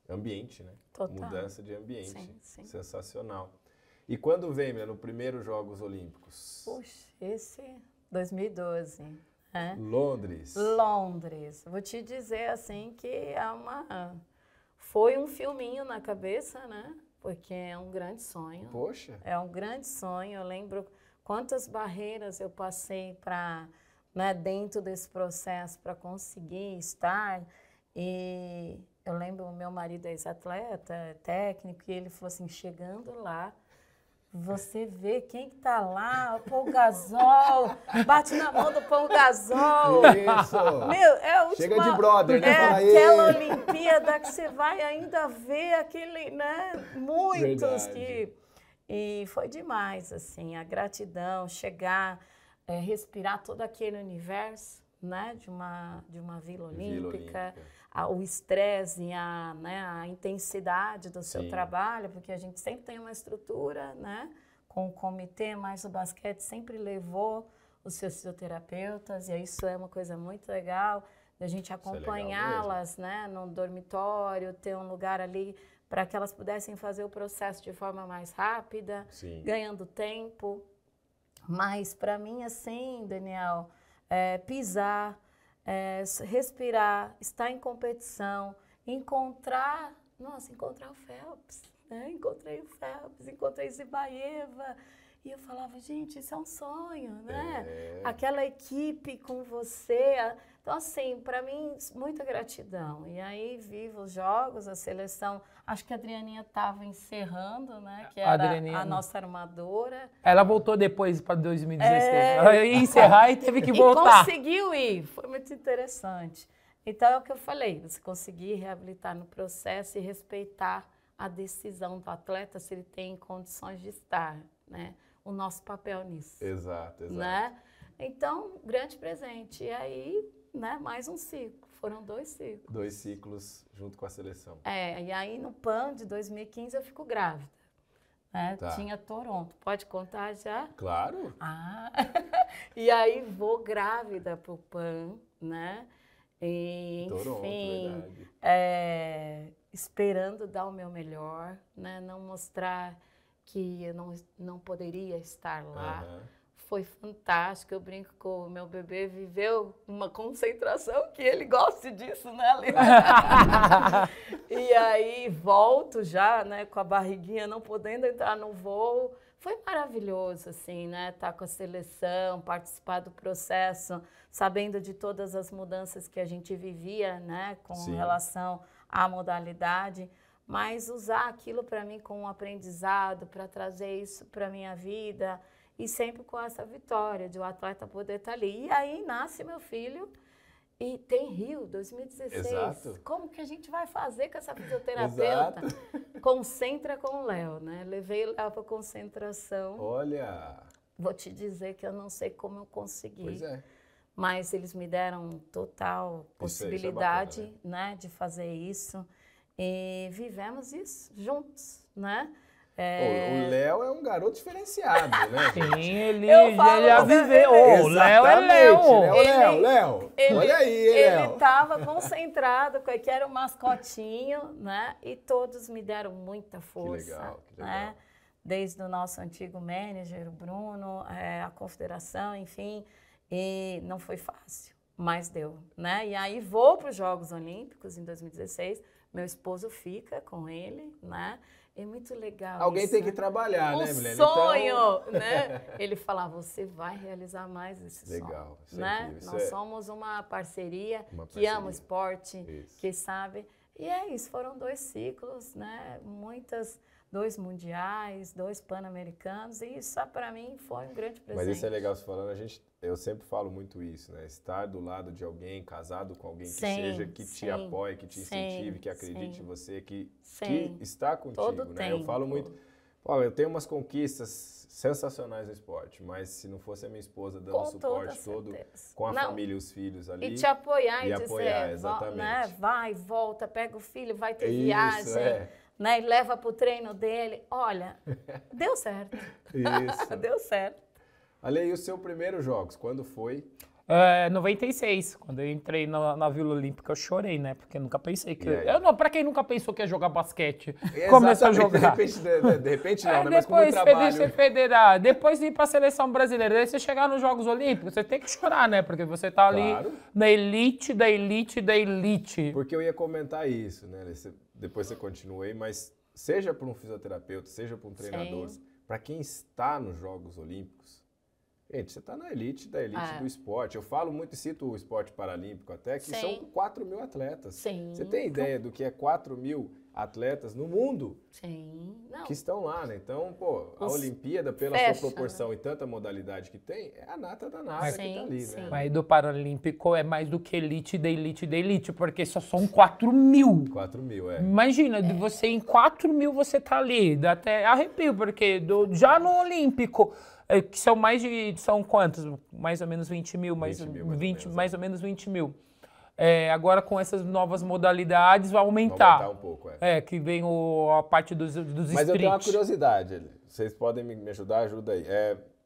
Ambiente, né? Total. Mudança de ambiente. Sim, sim. Sensacional. E quando vem, no primeiro Jogos Olímpicos? Puxa, esse 2012. Né? Londres. Vou te dizer assim que foi um filminho na cabeça, né? Porque é um grande sonho. Poxa. É um grande sonho. Eu lembro quantas barreiras eu passei dentro desse processo para conseguir estar. E eu lembro, o meu marido é ex-atleta, técnico, e ele falou assim, chegando lá, você vê quem que tá lá, o Paul Gasol, bate na mão do Paul Gasol. Isso. Meu, é a última, chega de brother, né? Aquela Olimpíada que você vai ainda ver aquele, né? Muitos que... E foi demais, assim, a gratidão, chegar, respirar todo aquele universo, né? De uma Vila Olímpica. O estresse e a intensidade do seu trabalho, porque a gente sempre tem uma estrutura, né, com o comitê, mas o basquete sempre levou os seus fisioterapeutas, e isso é uma coisa muito legal, da gente acompanhá-las, né, no dormitório, ter um lugar ali para que elas pudessem fazer o processo de forma mais rápida, ganhando tempo. Mas, para mim, assim, Daniel, pisar, respirar, estar em competição, encontrar o Phelps, né? Encontrei o Phelps, encontrei Zibaeva, e eu falava, gente, isso é um sonho, né? Aquela equipe com você. Então, assim, para mim, muita gratidão. E aí, vivo os jogos, a seleção, acho que a Adrianinha estava encerrando, né? Que era a nossa armadora. Ela voltou depois para 2016. Ela ia encerrar e teve que voltar. E conseguiu ir, foi muito interessante. Então, é o que eu falei, você conseguir reabilitar no processo e respeitar a decisão do atleta, se ele tem condições de estar, né? O nosso papel nisso. Exato. Né? Então, grande presente. E aí, né, mais um ciclo. Foram 2 ciclos. 2 ciclos junto com a seleção. E aí no PAN de 2015 eu fico grávida. Né? Tinha Toronto. Pode contar já? Claro. E aí vou grávida pro PAN, né? E, Toronto, enfim, esperando dar o meu melhor, né? Não mostrar que eu não poderia estar lá. Foi fantástico, eu brinco com o meu bebê, viveu uma concentração que ele gosta disso, né, Lívia? E aí volto já, né, com a barriguinha, não podendo entrar no voo. Foi maravilhoso, assim, né, estar com a seleção, participar do processo, sabendo de todas as mudanças que a gente vivia, né, com relação à modalidade. Mas usar aquilo para mim como um aprendizado, para trazer isso para a minha vida, e sempre com essa vitória de o atleta poder estar ali. E aí nasce meu filho e tem Rio, 2016. Exato. Como que a gente vai fazer com essa fisioterapeuta? Concentra com o Léo, né? Levei o Léo para concentração. Olha! Vou te dizer que eu não sei como eu consegui. Pois é. Mas eles me deram total possibilidade, isso é bacana, né, de fazer isso. E vivemos isso juntos, né? O Léo é um garoto diferenciado, né? Sim, ele já viveu. O Léo é Léo. Léo. Olha aí, Léo. Ele estava concentrado, que era o mascotinho, né? E todos me deram muita força. Que legal. Né? Desde o nosso antigo manager, o Bruno, a confederação, enfim. E não foi fácil. mas deu, né? E aí vou para os Jogos Olímpicos em 2016, meu esposo fica com ele, né? É muito legal. Alguém isso, tem né? que trabalhar, né, Um Milena? sonho, né? Ele fala, você vai realizar mais esse sonho. Legal, isso é Né? incrível, isso Nós é somos uma parceria uma que ama o parceria. esporte, Isso. que sabe. E é isso, foram 2 ciclos, né? 2 mundiais, 2 pan-americanos, e isso para mim foi um grande presente. Mas isso é legal você falando, eu sempre falo muito isso, né? Estar do lado de alguém, casado com alguém que seja, que te apoie, que te incentive, que acredite em você, que está contigo, Todo né? Eu falo muito, olha, eu tenho umas conquistas sensacionais no esporte, mas se não fosse a minha esposa dando o suporte todo, com a família e os filhos ali. E te apoiar e apoiar, dizer, exatamente. Né? Vai, volta, pega o filho, vai ter Isso, viagem. Né, e leva para o treino dele. Olha, deu certo. Isso. Deu certo. Ale, e os seus primeiros jogos, quando foi? 96, quando eu entrei na Vila Olímpica, eu chorei, né? Porque eu nunca pensei que... Pra quem nunca pensou que ia jogar basquete, começou a jogar. De repente não, né? Mas com muito trabalho. Depois federar, depois de ir pra seleção brasileira, daí você chegar nos Jogos Olímpicos, você tem que chorar, né? Porque você tá ali na elite, da elite, da elite. Porque eu ia comentar isso, né? Depois você continua aí, mas seja para um fisioterapeuta, seja para um treinador, para quem está nos Jogos Olímpicos, gente, você está na elite da elite do esporte. Eu falo muito e cito o esporte paralímpico até, que são 4 mil atletas. Sim. Você tem ideia do que é 4 mil atletas no mundo que estão lá, né? Então, pô, a Olimpíada, pela sua proporção e tanta modalidade que tem, é a nata da nata que tá ali, né? Mas do Paralímpico é mais do que elite da elite da elite, porque só são 4 mil. 4 mil, Imagina, de você em 4 mil você tá ali, dá até arrepio, porque já no Olímpico, que são quantos? Mais ou menos 20 mil, mais ou menos 20 mil. Agora com essas novas modalidades vai aumentar. Vai aumentar um pouco, que vem a parte dos Mas eu tenho uma curiosidade, vocês podem me ajudar? Ajuda aí.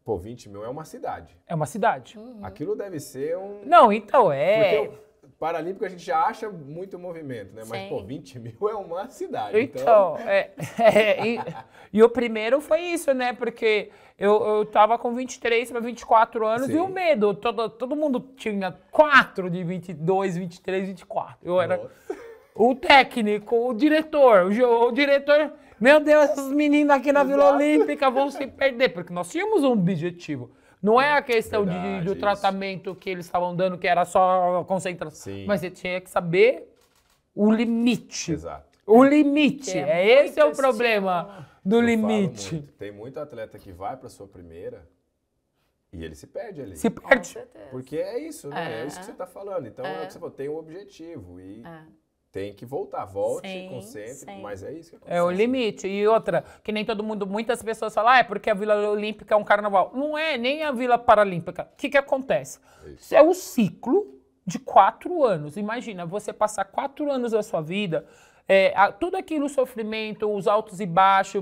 20 mil é uma cidade. É uma cidade. Aquilo deve ser um... Não, então Porque o Paralímpico a gente já acha muito movimento, né? Mas, 20 mil é uma cidade. Então, e o primeiro foi isso, né? Porque eu tava com 23 para 24 anos e o medo. Todo mundo tinha 4 de 22, 23, 24. Eu era o técnico, o diretor. O diretor, meu Deus, esses meninos aqui na Vila Olímpica vão se perder. Porque nós tínhamos um objetivo. Não é a questão do tratamento que eles estavam dando, que era só concentração. Mas você tinha que saber o limite. Exato. O limite. Esse é o problema do limite. Tem muito atleta que vai para sua primeira e ele se perde ali. Se perde. Porque é isso, né? É isso que você está falando. Então, é o que você falou, tem um objetivo e... Tem que voltar, volte, concentre, mas é isso que acontece. É o limite. E outra, que nem todo mundo, muitas pessoas falam, é porque a Vila Olímpica é um carnaval. Não é, nem a Vila Paralímpica. O que acontece? Isso é o ciclo de 4 anos. Imagina, você passar 4 anos da sua vida, tudo aquilo, o sofrimento, os altos e baixos,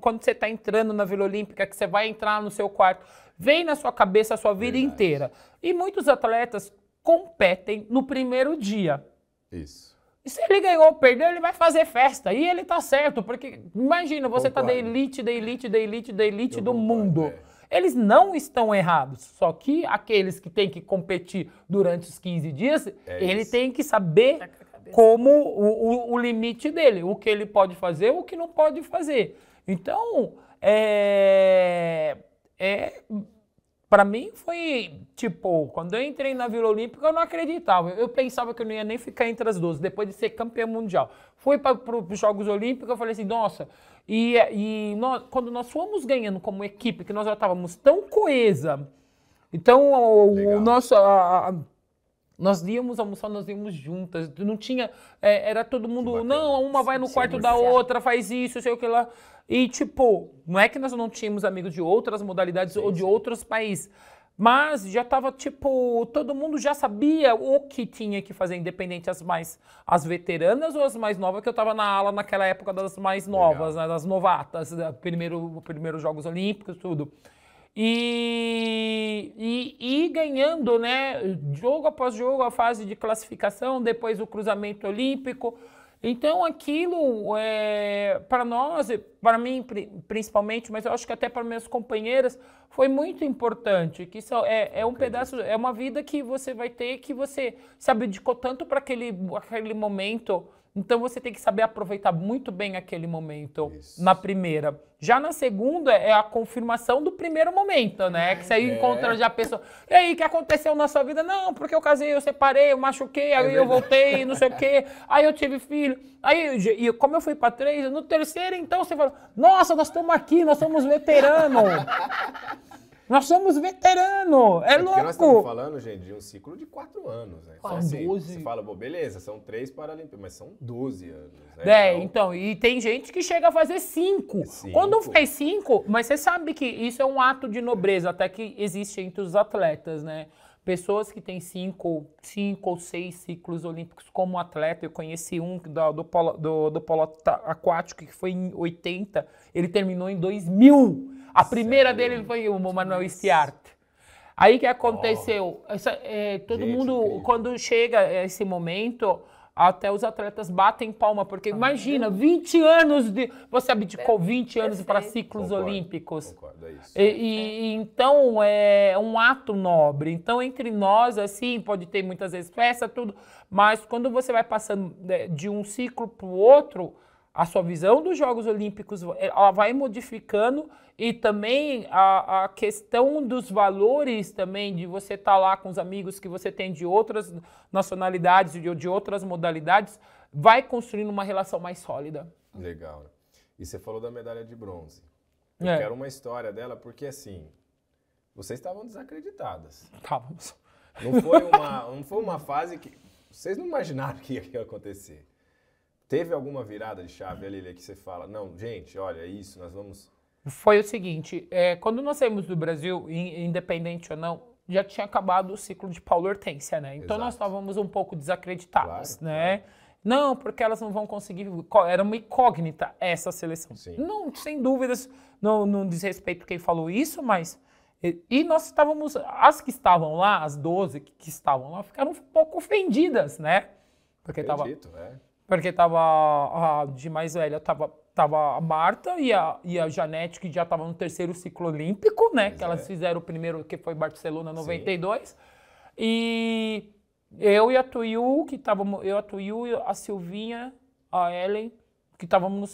quando você está entrando na Vila Olímpica, que você vai entrar no seu quarto, vem na sua cabeça a sua vida inteira. E muitos atletas competem no primeiro dia. Isso. E se ele ganhou ou perdeu, ele vai fazer festa. E ele tá certo, porque imagina, você tá da elite, da elite, da elite, da elite do mundo. Eles não estão errados, só que aqueles que têm que competir durante os 15 dias, ele tem que saber como o limite dele, o que ele pode fazer, o que não pode fazer. Então, pra mim foi, tipo, quando eu entrei na Vila Olímpica, eu não acreditava. Eu pensava que eu não ia nem ficar entre as 12, depois de ser campeã mundial. Fui para os Jogos Olímpicos, eu falei assim, nossa, quando nós fomos ganhando como equipe, que nós já estávamos tão coesa, então nós íamos almoçar, nós íamos juntas, não tinha, era todo mundo, não, uma vai no quarto da outra, faz isso, sei o que lá. E, tipo, não é que nós não tínhamos amigos de outras modalidades ou de outros países, mas já tava, tipo, todo mundo já sabia o que tinha que fazer, independente as veteranas ou as mais novas, que eu tava na ala naquela época das mais novas, né, das novatas, primeiros Jogos Olímpicos, tudo. E ganhando, né, jogo após jogo, a fase de classificação, depois o cruzamento olímpico. Então, aquilo, para nós, para mim principalmente, mas eu acho que até para minhas companheiras, foi muito importante. Que isso é um pedaço, é uma vida que você vai ter, que você se abdicou tanto para aquele momento. Então, você tem que saber aproveitar muito bem aquele momento na primeira. Já na segunda, é a confirmação do primeiro momento, né? Que você encontra já a pessoa. E aí, o que aconteceu na sua vida? Não, porque eu casei, eu separei, eu machuquei, aí eu voltei, não sei o quê. Aí eu tive filho. Aí, e como eu fui para 3, no terceiro, então, você fala, nossa, nós estamos aqui, nós somos veteranos. Nós somos veteranos, é louco. Porque nós estamos falando, gente, de um ciclo de 4 anos, né? São assim, 12. Você fala, beleza, são 3 Paralimpíadas, mas são 12 anos, né? Então, e tem gente que chega a fazer 5. Quando faz 5, mas você sabe que isso é um ato de nobreza, até que existe entre os atletas, né? Pessoas que têm 5 ou 6 ciclos olímpicos como atleta. Eu conheci um do polo aquático que foi em 80, ele terminou em 2000. A primeira dele foi o Manuel Stiart. Aí que aconteceu? Todo mundo, incrível. Quando chega esse momento, até os atletas batem palma, porque imagina, 20 anos de... Você abdicou 20 anos para ciclos olímpicos. Concordo, é isso. Então, é um ato nobre. Então, entre nós, assim, pode ter muitas vezes festa, tudo, mas quando você vai passando de um ciclo para o outro, a sua visão dos Jogos Olímpicos, ela vai modificando, e também a questão dos valores também, de você estar lá com os amigos que você tem de outras nacionalidades, de outras modalidades, vai construindo uma relação mais sólida. Legal. E você falou da medalha de bronze. Eu quero uma história dela, porque assim, vocês estavam desacreditadas. Estávamos. Não foi uma fase que vocês não imaginaram que ia acontecer. Teve alguma virada de chave ali que você fala, não, gente, olha, é isso, nós vamos... Foi o seguinte, quando nós saímos do Brasil, independente ou não, já tinha acabado o ciclo de Paulo Hortência, né? Então nós estávamos um pouco desacreditados, claro, né? Claro. Não, porque elas não vão conseguir... Era uma incógnita essa seleção. Sim. Não, sem dúvidas, não diz respeito quem falou isso, mas... E nós estávamos... As que estavam lá, as 12 que estavam lá, ficaram um pouco ofendidas, né? Porque Porque estava de mais velha, tava a Marta e a Janete, que já estavam no 3º ciclo olímpico, né? Que elas fizeram o primeiro, que foi Barcelona 92. Sim. E eu e a Tuiu, a Silvinha, a Ellen, que estávamos no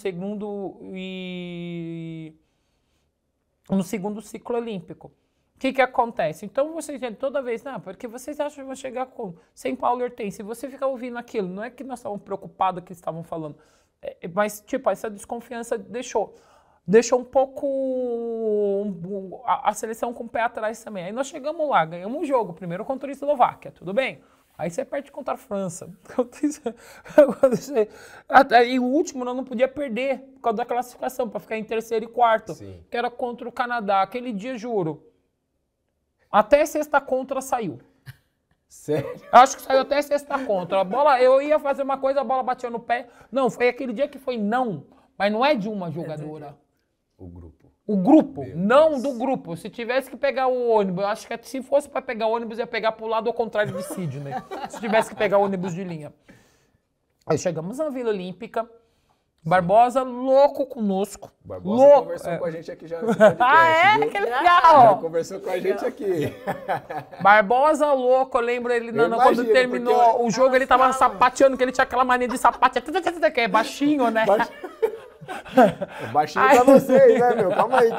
segundo ciclo olímpico. O que acontece? Então, vocês toda vez, porque vocês acham que vão chegar sem Paulo Hortência, e você fica ouvindo aquilo, não é que nós estávamos preocupados que eles estavam falando, mas, tipo, essa desconfiança deixou um pouco a seleção com o pé atrás também. Aí nós chegamos lá, ganhamos um jogo, primeiro contra a Eslováquia, tudo bem? Aí você perde contra a França. E o último nós não podia perder por causa da classificação, para ficar em 3º e 4º, Sim. Que era contra o Canadá. Aquele dia, juro, até sexta contra saiu. Sério? Acho que saiu até sexta contra. A bola, eu ia fazer uma coisa, a bola batia no pé. Não, foi aquele dia que foi não. Mas não é de uma jogadora. O grupo. O grupo, não do grupo. Se tivesse que pegar o ônibus, eu acho que se fosse para pegar o ônibus, ia pegar pro lado ao contrário de Sidney. Se tivesse que pegar o ônibus de linha. Aí chegamos na Vila Olímpica. Barbosa louco conosco. Barbosa conversou com a gente aqui já nesse podcast, viu? Que legal! Já conversou com a gente aqui. Barbosa louco, eu lembro ele quando terminou o jogo, ele tava sapateando, que ele tinha aquela mania de sapatear, que é baixinho, né? Baixinho pra vocês, né, meu? Calma aí.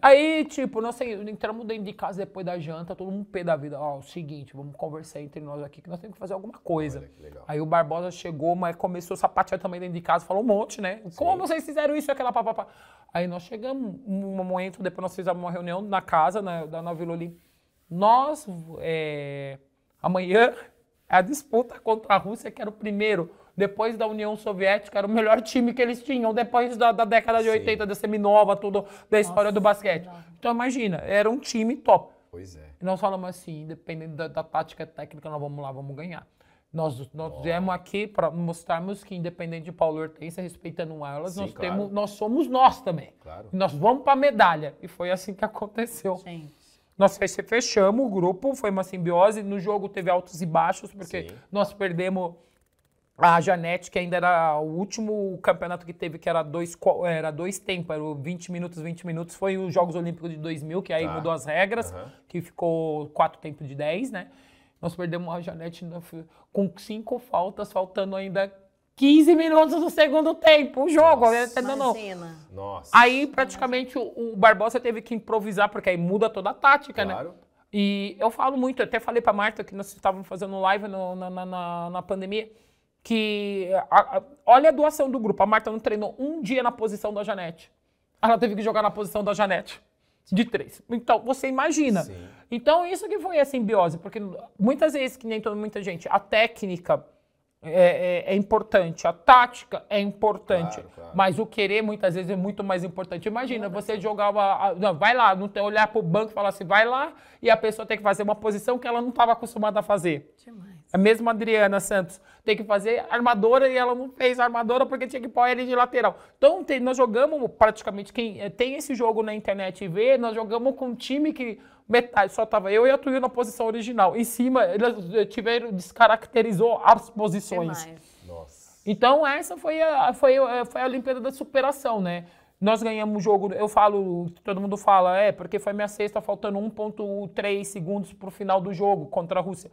Aí, tipo, nós entramos dentro de casa depois da janta, todo mundo pé da vida. Ó, o seguinte, vamos conversar entre nós aqui, que nós temos que fazer alguma coisa. Olha, que legal. Aí o Barbosa chegou, mas começou a sapatear também dentro de casa, falou um monte, né? Sim. Como vocês fizeram isso e aquela papapá? Aí nós chegamos, um momento, depois nós fizemos uma reunião na casa, da Vila Olímpica. Nós, amanhã, a disputa contra a Rússia, que era o primeiro. Depois da União Soviética, era o melhor time que eles tinham, depois da década de 80, da seminova, tudo da história do basquete. Não. Então, imagina, era um time top. Pois é. E nós falamos assim, independente da tática técnica, nós vamos lá, vamos ganhar. Nós viemos aqui para mostrarmos que, independente de Paulo Hortência, respeitando elas, sim, nós somos nós também. Claro. E nós vamos para a medalha. E foi assim que aconteceu. Gente. Nós fechamos o grupo, foi uma simbiose. No jogo teve altos e baixos, porque nós perdemos A Janete, que ainda era o último campeonato que teve, que era dois tempos, era 20 minutos, foi os Jogos Olímpicos de 2000, que aí mudou as regras, que ficou 4 tempos de 10, né? Nós perdemos a Janete com 5 faltas, faltando ainda 15 minutos do segundo tempo, o jogo. Imagina. Nossa. Aí, praticamente, o Barbosa teve que improvisar, porque aí muda toda a tática, Claro. né? E eu falo muito, eu até falei pra Marta, que nós estávamos fazendo live na pandemia, que olha a doação do grupo. A Marta não treinou um dia na posição da Janete. Ela teve que jogar na posição da Janete, de 3. Então, você imagina. Sim. Então, isso que foi a simbiose, porque muitas vezes, que nem muita gente, a técnica é importante, a tática é importante, Claro. mas o querer muitas vezes é muito mais importante. Imagina, você jogava, não, vai lá, não tem, olhar pro banco e falar assim, vai lá, e a pessoa tem que fazer uma posição que ela não estava acostumada a fazer. Demais. A mesma Adriana Santos tem que fazer armadora e ela não fez armadora porque tinha que pôr ele de lateral. Então, nós jogamos praticamente, quem tem esse jogo na internet e vê, nós jogamos com um time que metade, só tava eu e a Tuyo na posição original. Em cima, eles descaracterizou as posições. Demais. Nossa. Então, essa foi a Olimpíada da superação, né? Nós ganhamos o jogo, eu falo, todo mundo fala, porque foi minha sexta, faltando 1,3 segundos pro final do jogo contra a Rússia.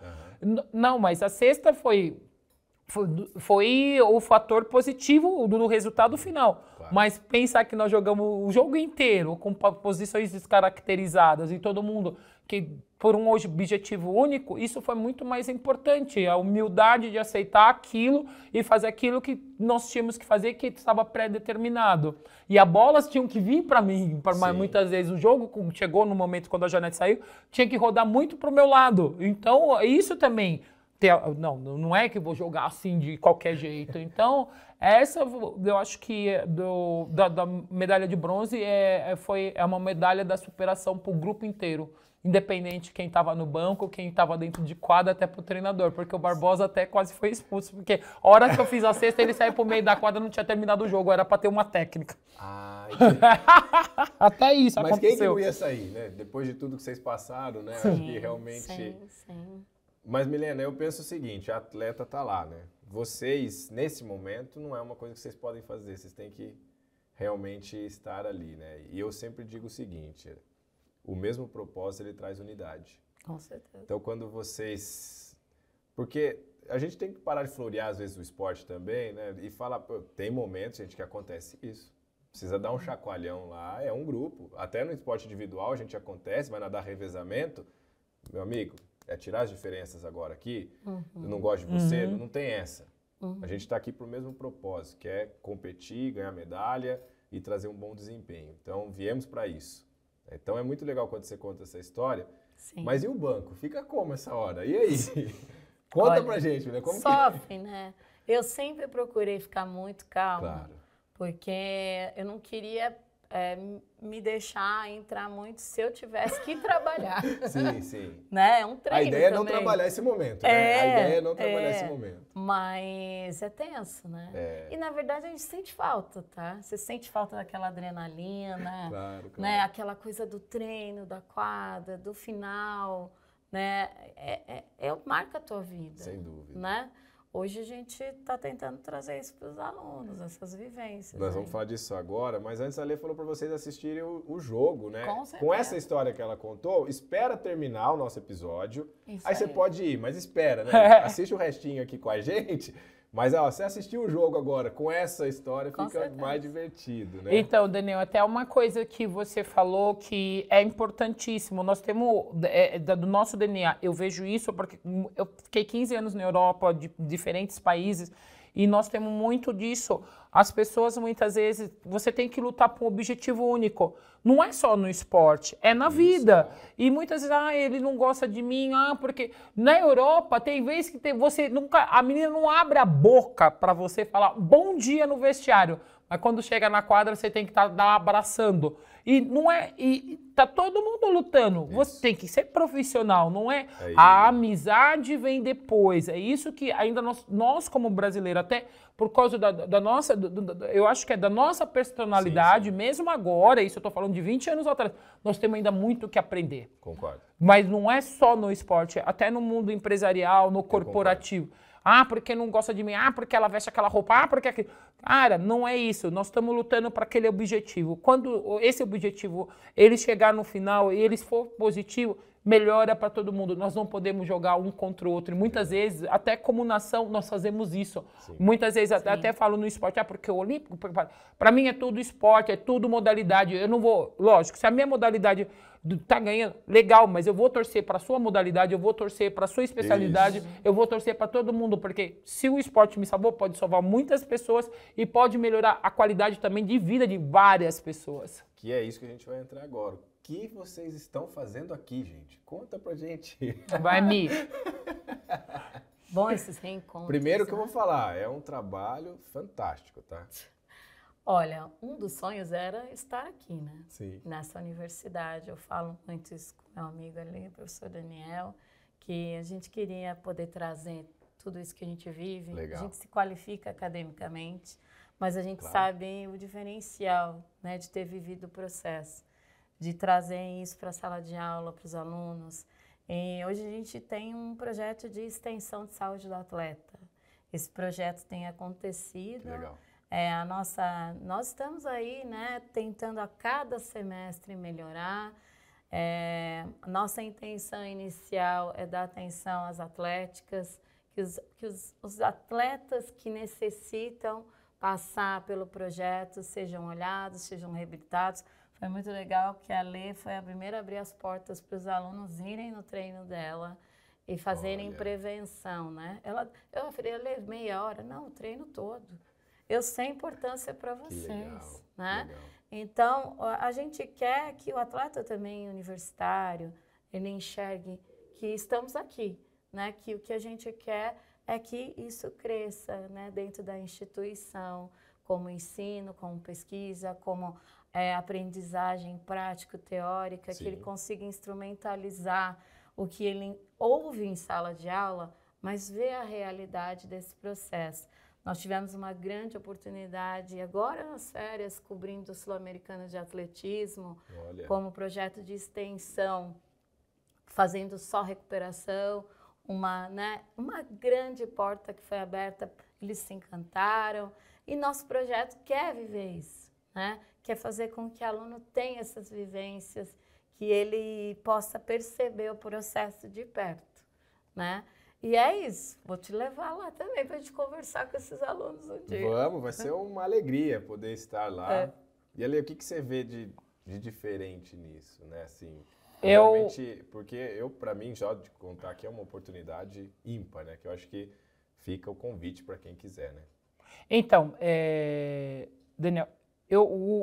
Não, mas a sexta foi o fator positivo do resultado final. Claro. Mas pensar que nós jogamos o jogo inteiro com posições descaracterizadas e todo mundo que por um objetivo único, isso foi muito mais importante. A humildade de aceitar aquilo e fazer aquilo que nós tínhamos que fazer, que estava pré-determinado. E as bolas tinham que vir para mim. Muitas vezes o jogo chegou no momento quando a Janete saiu, tinha que rodar muito para o meu lado. Então, isso também... Não é que vou jogar assim de qualquer jeito. Então, essa eu acho que da medalha de bronze é uma medalha da superação para o grupo inteiro. Independente quem estava no banco, quem estava dentro de quadra, até pro treinador. Porque o Barbosa até quase foi expulso. Porque a hora que eu fiz a cesta, ele saiu pro meio da quadra, não tinha terminado o jogo. Era para ter uma técnica. Até isso Mas aconteceu. Quem que não ia sair, né? Depois de tudo que vocês passaram, né? Sim, acho que realmente... Sim. Mas, Milena, eu penso o seguinte, a atleta tá lá, né? Vocês, nesse momento, não é uma coisa que vocês podem fazer. Vocês têm que realmente estar ali, né? E eu sempre digo o seguinte, o mesmo propósito, ele traz unidade. Com certeza. Então, quando vocês... Porque a gente tem que parar de florear, às vezes, o esporte também, né? E falar, pô, tem momentos, gente, que acontece isso. Precisa dar um chacoalhão lá, é um grupo. Até no esporte individual, a gente acontece, vai nadar revezamento. Meu amigo... tirar as diferenças agora aqui, eu não gosto de você, não tem essa. A gente está aqui para o mesmo propósito, que é competir, ganhar medalha e trazer um bom desempenho. Então, viemos para isso. Então, é muito legal quando você conta essa história. Sim. Mas e o banco? Fica como essa hora? E aí? Conta pra gente, né? Como sofre, né? Eu sempre procurei ficar muito calma, Claro. Porque eu não queria me deixar entrar muito se eu tivesse que trabalhar. Sim. Né? É um treino A ideia é não também. trabalhar esse momento, né? A ideia é não trabalhar esse momento. Mas é tenso, né? É. E, na verdade, a gente sente falta, tá? Você sente falta daquela adrenalina, Claro. né? Aquela coisa do treino, da quadra, do final, né? Marca a tua vida. Sem dúvida. Né? Hoje a gente está tentando trazer isso para os alunos, essas vivências. Nós vamos falar disso agora, mas antes a Lê falou para vocês assistirem o jogo, né? Com certeza. Com essa história que ela contou, espera terminar o nosso episódio. Isso Aí você aí. pode ir, mas espera, né? Assiste o restinho aqui com a gente. Mas, ó, você assistiu o jogo agora com essa história, Com fica certeza. mais divertido, né? Então, Daniel, até uma coisa que você falou que é importantíssimo. Nós temos, do nosso DNA, eu vejo isso porque eu fiquei 15 anos na Europa, de diferentes países, e nós temos muito disso. As pessoas, muitas vezes, você tem que lutar por um objetivo único. Não é só no esporte, é na vida. E muitas vezes, ele não gosta de mim, porque na Europa tem vezes que a menina não abre a boca para você falar bom dia no vestiário. Mas quando chega na quadra, você tem que estar abraçando. E tá todo mundo lutando. Isso. Você tem que ser profissional, não é? É isso. A amizade vem depois. É isso que ainda nós como brasileiros, até por causa da nossa, eu acho que é da nossa personalidade, Sim. mesmo agora, isso eu tô falando de 20 anos atrás, nós temos ainda muito que aprender. Concordo. Mas não é só no esporte, até no mundo empresarial, no corporativo. Ah, porque não gosta de mim. Ah, porque ela veste aquela roupa. Ah, porque aquilo. Cara, não é isso. Nós estamos lutando para aquele objetivo. Quando esse objetivo, ele chegar no final e ele for positivo, melhora para todo mundo. Nós não podemos jogar um contra o outro. E muitas vezes, até como nação, nós fazemos isso. Sim. Muitas vezes, até falo no esporte, porque o olímpico, para mim é tudo esporte, é tudo modalidade. Eu não vou, lógico, se a minha modalidade tá ganhando, legal, mas eu vou torcer para a sua modalidade, eu vou torcer para a sua especialidade, eu vou torcer para todo mundo, porque se o esporte me salvou, pode salvar muitas pessoas e pode melhorar a qualidade também de vida de várias pessoas. Que é isso que a gente vai entrar agora. O que vocês estão fazendo aqui, gente? Conta pra gente. Vai, Mi. Bom esses reencontros. Primeiro que eu vou falar, é um trabalho fantástico, tá? Olha, um dos sonhos era estar aqui, né? Sim. Nessa universidade. Eu falo muito isso com meu amigo ali, o professor Daniel, que a gente queria poder trazer tudo isso que a gente vive. Legal. A gente se qualifica academicamente, mas a gente sabe o diferencial, né, de ter vivido o processo, de trazer isso para a sala de aula, para os alunos. E hoje a gente tem um projeto de extensão de saúde do atleta. Esse projeto tem acontecido. Legal. Nós estamos aí, né, tentando a cada semestre melhorar. A nossa intenção inicial é dar atenção às atléticas, que os atletas que necessitam passar pelo projeto sejam olhados, sejam reabilitados. Foi muito legal que a Lê foi a primeira a abrir as portas para os alunos irem no treino dela e fazerem prevenção, né? Eu falei, Lê, meia hora? Não, o treino todo. Eu sei a importância para vocês, né? Então, a gente quer que o atleta também universitário, ele enxergue que estamos aqui, né? Que o que a gente quer é que isso cresça, né? Dentro da instituição, como ensino, como pesquisa, como aprendizagem prático-teórica, que ele consiga instrumentalizar o que ele ouve em sala de aula, mas ver a realidade desse processo. Nós tivemos uma grande oportunidade, agora nas férias, cobrindo o Sul-Americano de Atletismo, como projeto de extensão, fazendo só recuperação, uma grande porta que foi aberta, eles se encantaram. E nosso projeto quer viver isso, né? Quer fazer com que o aluno tenha essas vivências, que ele possa perceber o processo de perto, né? E é isso, vou te levar lá também para a gente conversar com esses alunos um dia. Vamos, vai ser uma alegria poder estar lá. E Ali, o que você vê de diferente nisso, né? Assim, realmente, porque para mim, já de contar aqui, é uma oportunidade ímpar, né? Que eu acho que fica o convite para quem quiser, né? Então, Daniel,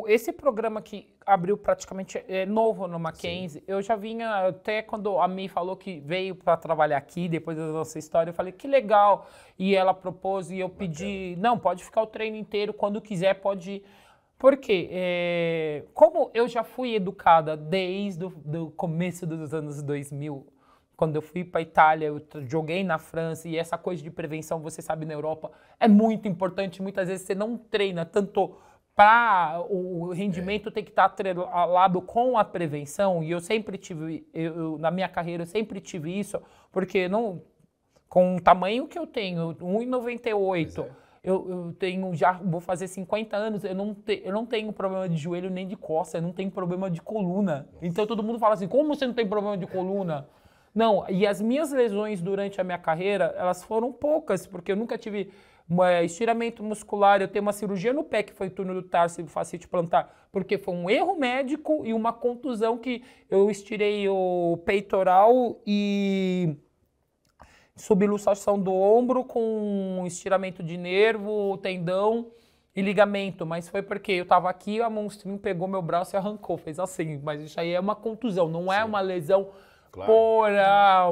esse programa que abriu praticamente novo no Mackenzie, eu já vinha, até quando a Mi falou que veio para trabalhar aqui, depois da nossa história, eu falei, que legal, e ela propôs, e eu pedi, não, pode ficar o treino inteiro, quando quiser pode ir. Por quê? Como eu já fui educada desde o começo dos anos 2000, quando eu fui para a Itália, eu joguei na França, e essa coisa de prevenção, você sabe, na Europa, é muito importante, muitas vezes você não treina tanto para o rendimento tem que estar atrelado com a prevenção, e eu sempre tive, na minha carreira, eu sempre tive isso, porque com o tamanho que eu tenho, 1,98, eu tenho, já vou fazer 50 anos, eu não tenho problema de joelho nem de costa, eu não tenho problema de coluna. Então todo mundo fala assim, como você não tem problema de coluna? Não, e as minhas lesões durante a minha carreira, elas foram poucas, porque eu nunca tive estiramento muscular, eu tenho uma cirurgia no pé que foi túnel do tarso fascite plantar, porque foi um erro médico e uma contusão que eu estirei o peitoral e subluxação do ombro com estiramento de nervo, tendão e ligamento, mas foi porque eu tava aqui, a monstrinho pegou meu braço e arrancou, fez assim, mas isso aí é uma contusão, não é uma lesão por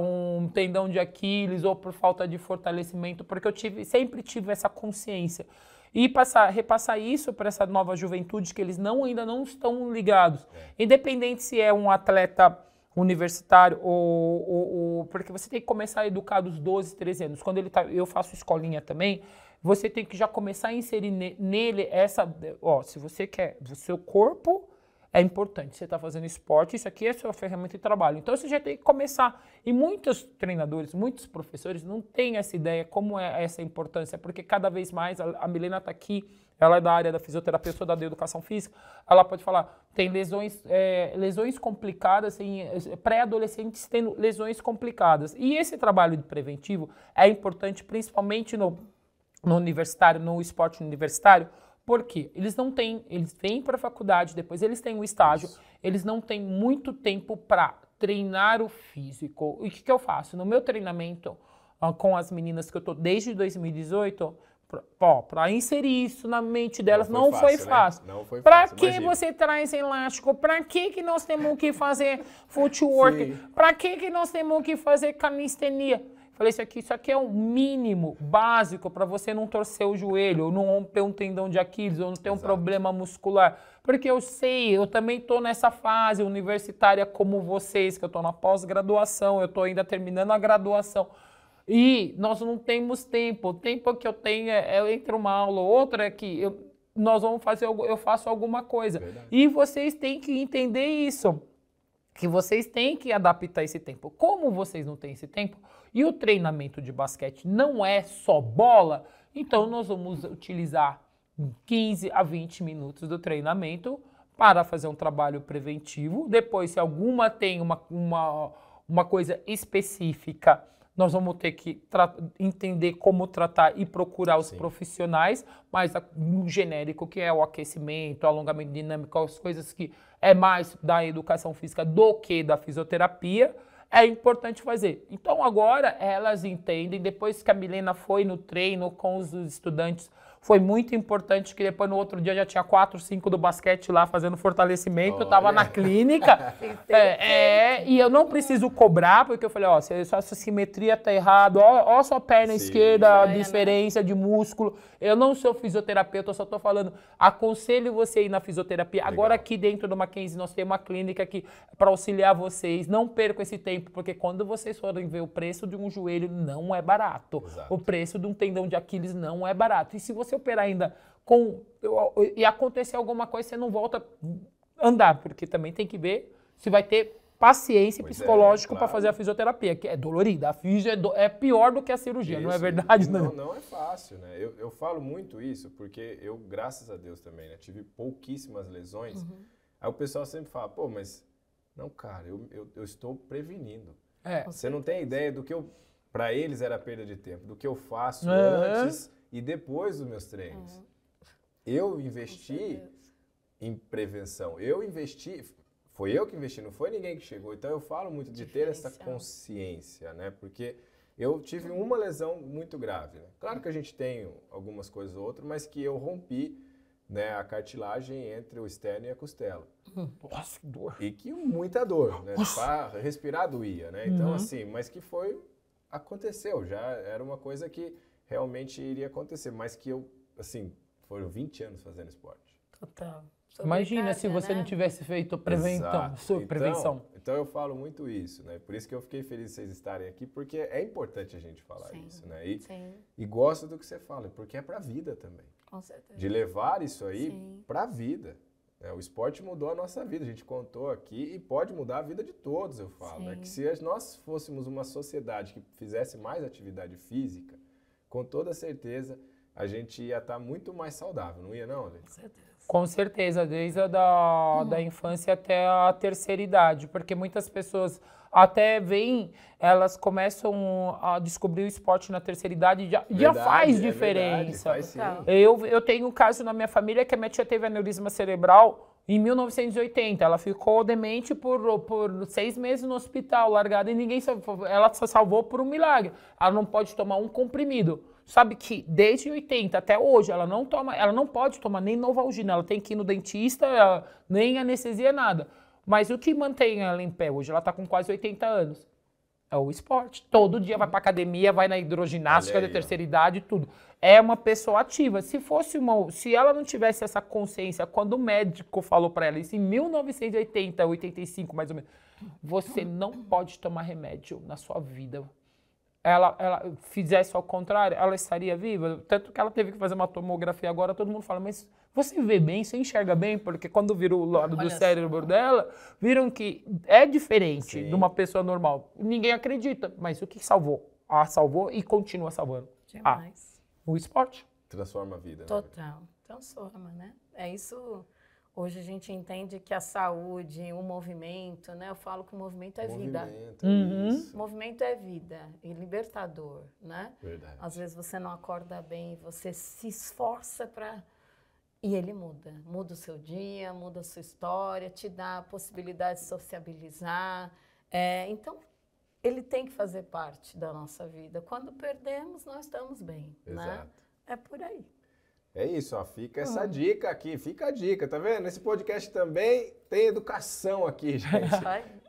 um tendão de Aquiles ou por falta de fortalecimento, porque eu sempre tive essa consciência. E repassar isso para essa nova juventude, que eles ainda não estão ligados. Independente se é um atleta universitário porque você tem que começar a educar dos 12, 13 anos. Quando eu faço escolinha também, você tem que já começar a inserir nele se você quer, o seu corpo é importante. Você está fazendo esporte, isso aqui é a sua ferramenta de trabalho. Então, você já tem que começar. E muitos treinadores, muitos professores não têm essa ideia, como é essa importância, porque cada vez mais, a Milena está aqui, ela é da área da fisioterapia, eu sou da educação física, ela pode falar, tem lesões complicadas, pré-adolescentes tendo lesões complicadas. E esse trabalho de preventivo é importante, principalmente no universitário, no esporte universitário, porque eles vêm para a faculdade, depois eles têm um estágio, eles não têm muito tempo para treinar o físico. E o que eu faço? No meu treinamento com as meninas que eu estou desde 2018, para inserir isso na mente delas, não foi fácil. Não foi fácil. Para que você traz elástico? Para que nós temos que fazer footwork? Para que nós temos que fazer calistenia? Falei, isso aqui é o mínimo básico para você não torcer o joelho, ou não romper um tendão de Aquiles, ou não ter um problema muscular. Porque eu sei, eu também estou nessa fase universitária como vocês, que eu estou na pós-graduação, eu estou ainda terminando a graduação. E nós não temos tempo. O tempo que eu tenho é entre uma aula ou outra é que eu faço alguma coisa. Verdade. E vocês têm que entender isso, que vocês têm que adaptar esse tempo. Como vocês não têm esse tempo, e o treinamento de basquete não é só bola, então nós vamos utilizar 15 a 20 minutos do treinamento para fazer um trabalho preventivo. Depois, se alguma tem uma coisa específica, nós vamos ter que entender como tratar e procurar os profissionais, mas no genérico, que é o aquecimento, o alongamento dinâmico, as coisas que é mais da educação física do que da fisioterapia, é importante fazer. Então agora elas entendem, depois que a Milena foi no treino com os estudantes, foi muito importante que depois no outro dia já tinha 4, 5 do basquete lá fazendo fortalecimento, eu estava na clínica, e eu não preciso cobrar, porque eu falei, ó, sua simetria tá errada, ó sua perna esquerda, a diferença de músculo, eu não sou fisioterapeuta, eu só tô falando, aconselho você a ir na fisioterapia. Legal. Agora aqui dentro do Mackenzie nós temos uma clínica aqui para auxiliar vocês, não percam esse tempo, porque quando vocês forem ver o preço de um joelho não é barato, o preço de um tendão de Aquiles não é barato, e se você operar ainda e acontecer alguma coisa, você não volta a andar, porque também tem que ver se vai ter paciência psicológica para fazer a fisioterapia, que é dolorida. A fisio é pior do que a cirurgia, não é verdade? Não é fácil, né? Eu falo muito isso, porque eu, graças a Deus também, né, tive pouquíssimas lesões. Aí o pessoal sempre fala, pô, mas não, cara, eu estou prevenindo. Você não tem ideia do que para eles era perda de tempo, do que eu faço antes e depois dos meus treinos. Eu investi em prevenção. Foi eu que investi, não foi ninguém que chegou. Então eu falo muito de ter essa consciência, né? Porque eu tive uma lesão muito grave. Né? Claro que a gente tem algumas coisas ou outras, mas que eu rompi, né, a cartilagem entre o externo e a costela. Nossa, que dor. E que muita dor, né? Para respirar doía, né? Então assim, mas que aconteceu, já era uma coisa que realmente iria acontecer, mas que eu, assim, foram 20 anos fazendo esporte. Total. Imagina se você não tivesse feito prevenção. Então eu falo muito isso, né? Por isso que eu fiquei feliz de vocês estarem aqui, porque é importante a gente falar isso, né? E gosto do que você fala, porque é pra vida também. Com certeza. De levar isso aí pra vida. O esporte mudou a nossa vida, a gente contou aqui, e pode mudar a vida de todos, eu falo. Né? Que se nós fôssemos uma sociedade que fizesse mais atividade física, com toda certeza a gente ia estar muito mais saudável, não ia não, Ale? Com certeza. Com certeza, desde da infância até a terceira idade, porque muitas pessoas até elas começam a descobrir o esporte na terceira idade, já faz diferença. Verdade, faz, eu tenho um caso na minha família que a minha tia teve aneurisma cerebral em 1980. Ela ficou demente por 6 meses no hospital, largada, e ela se salvou por um milagre. Ela não pode tomar um comprimido. Sabe que desde 80 até hoje ela não pode tomar nem Novalgina, ela tem que ir no dentista, nem anestesia, nada. Mas o que mantém ela em pé hoje? Ela está com quase 80 anos. É o esporte. Todo dia vai para academia, vai na hidroginástica da terceira idade, tudo. É uma pessoa ativa. Se ela não tivesse essa consciência, quando o médico falou para ela isso em 1980, 85 mais ou menos, você não pode tomar remédio na sua vida. ela fizesse ao contrário, ela estaria viva? Tanto que ela teve que fazer uma tomografia agora, todo mundo fala, mas você vê bem, você enxerga bem? Porque quando virou o lado do cérebro dela, viram que é diferente de uma pessoa normal. Ninguém acredita, mas o que salvou? Salvou e continua salvando. Demais. O esporte. Transforma a vida. Total. Né? Transforma, né? É isso. Hoje a gente entende que a saúde, o movimento, né? Eu falo que o movimento é vida. Isso. O movimento é vida e libertador, né? Verdade. Às vezes você não acorda bem, você se esforça para... E ele muda. Muda o seu dia, muda a sua história, te dá a possibilidade de sociabilizar. Então, ele tem que fazer parte da nossa vida. Quando perdemos, nós estamos bem, né? É por aí. É isso, ó, fica essa dica aqui, fica a dica, tá vendo? Esse podcast também tem educação aqui, gente.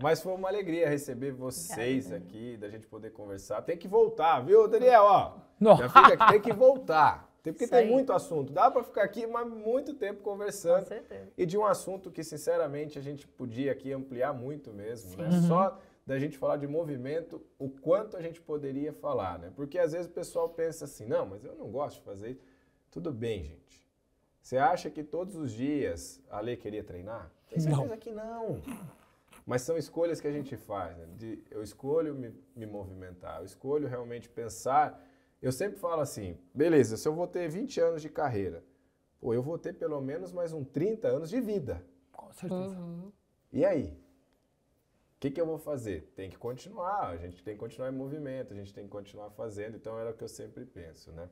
Mas foi uma alegria receber vocês aqui, da gente poder conversar. Tem que voltar, viu, Daniel? Ó, já fica aqui, tem que voltar. Porque tem muito assunto. Dá para ficar aqui mas muito tempo conversando. Com certeza. E de um assunto que, sinceramente, a gente podia aqui ampliar muito mesmo, né? Só da gente falar de movimento, o quanto a gente poderia falar, né? Porque às vezes o pessoal pensa assim, não, mas eu não gosto de fazer isso. Tudo bem, gente. Você acha que todos os dias a Lê queria treinar? Tem certeza que não. Mas são escolhas que a gente faz, né? Eu escolho me movimentar, eu escolho realmente pensar. Eu sempre falo assim, beleza, se eu vou ter 20 anos de carreira, pô, eu vou ter pelo menos mais uns 30 anos de vida. Com certeza. E aí? O que eu vou fazer? Tem que continuar, a gente tem que continuar em movimento, a gente tem que continuar fazendo, então era o que eu sempre penso, né?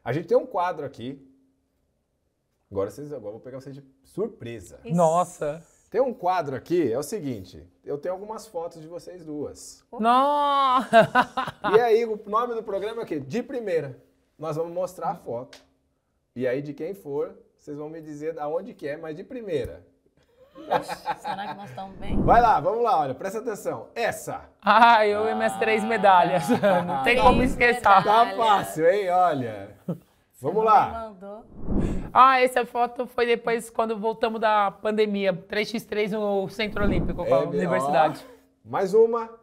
A gente tem um quadro aqui. Agora eu vou pegar vocês de surpresa. Nossa! Tem um quadro aqui, é o seguinte. Eu tenho algumas fotos de vocês duas. Nossa! E aí, o nome do programa é o quê? De primeira. Nós vamos mostrar a foto. E aí, de quem for, vocês vão me dizer aonde que é, mas de primeira. Será que nós estamos bem? Vai lá, vamos lá, olha, presta atenção. Essa. Eu e minhas 3 medalhas. Não tem como esquecer. Tá fácil, hein? Olha. Vamos lá. Essa foto foi depois quando voltamos da pandemia. 3x3 no Centro Olímpico com a universidade. Mais uma.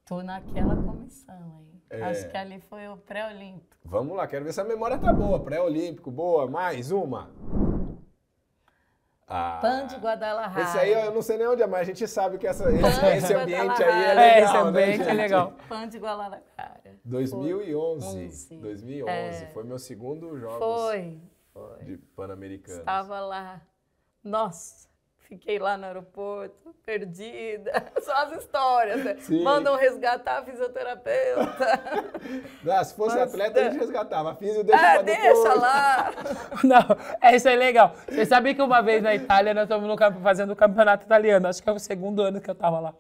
Tô naquela comissão aí. Acho que ali foi o pré-olímpico. Vamos lá, quero ver se a memória tá boa. Pré-olímpico, boa. Mais uma. Pan de Guadalajara. Esse aí eu não sei nem onde é, mas a gente sabe que esse ambiente aí é legal, esse ambiente né, é legal. Pan de Guadalajara. 2011. 2011. Foi meu segundo jogos de Pan-Americanos. Estava lá. Nossa, fiquei lá no aeroporto, perdida. Só as histórias. Né? Mandam resgatar a fisioterapeuta. Não, se fosse atleta, a gente resgatava. A fisio deixa pra depois. Deixa lá. Não, isso é legal. Você sabe que uma vez na Itália, nós estamos fazendo o campeonato italiano. Acho que é o segundo ano que eu estava lá.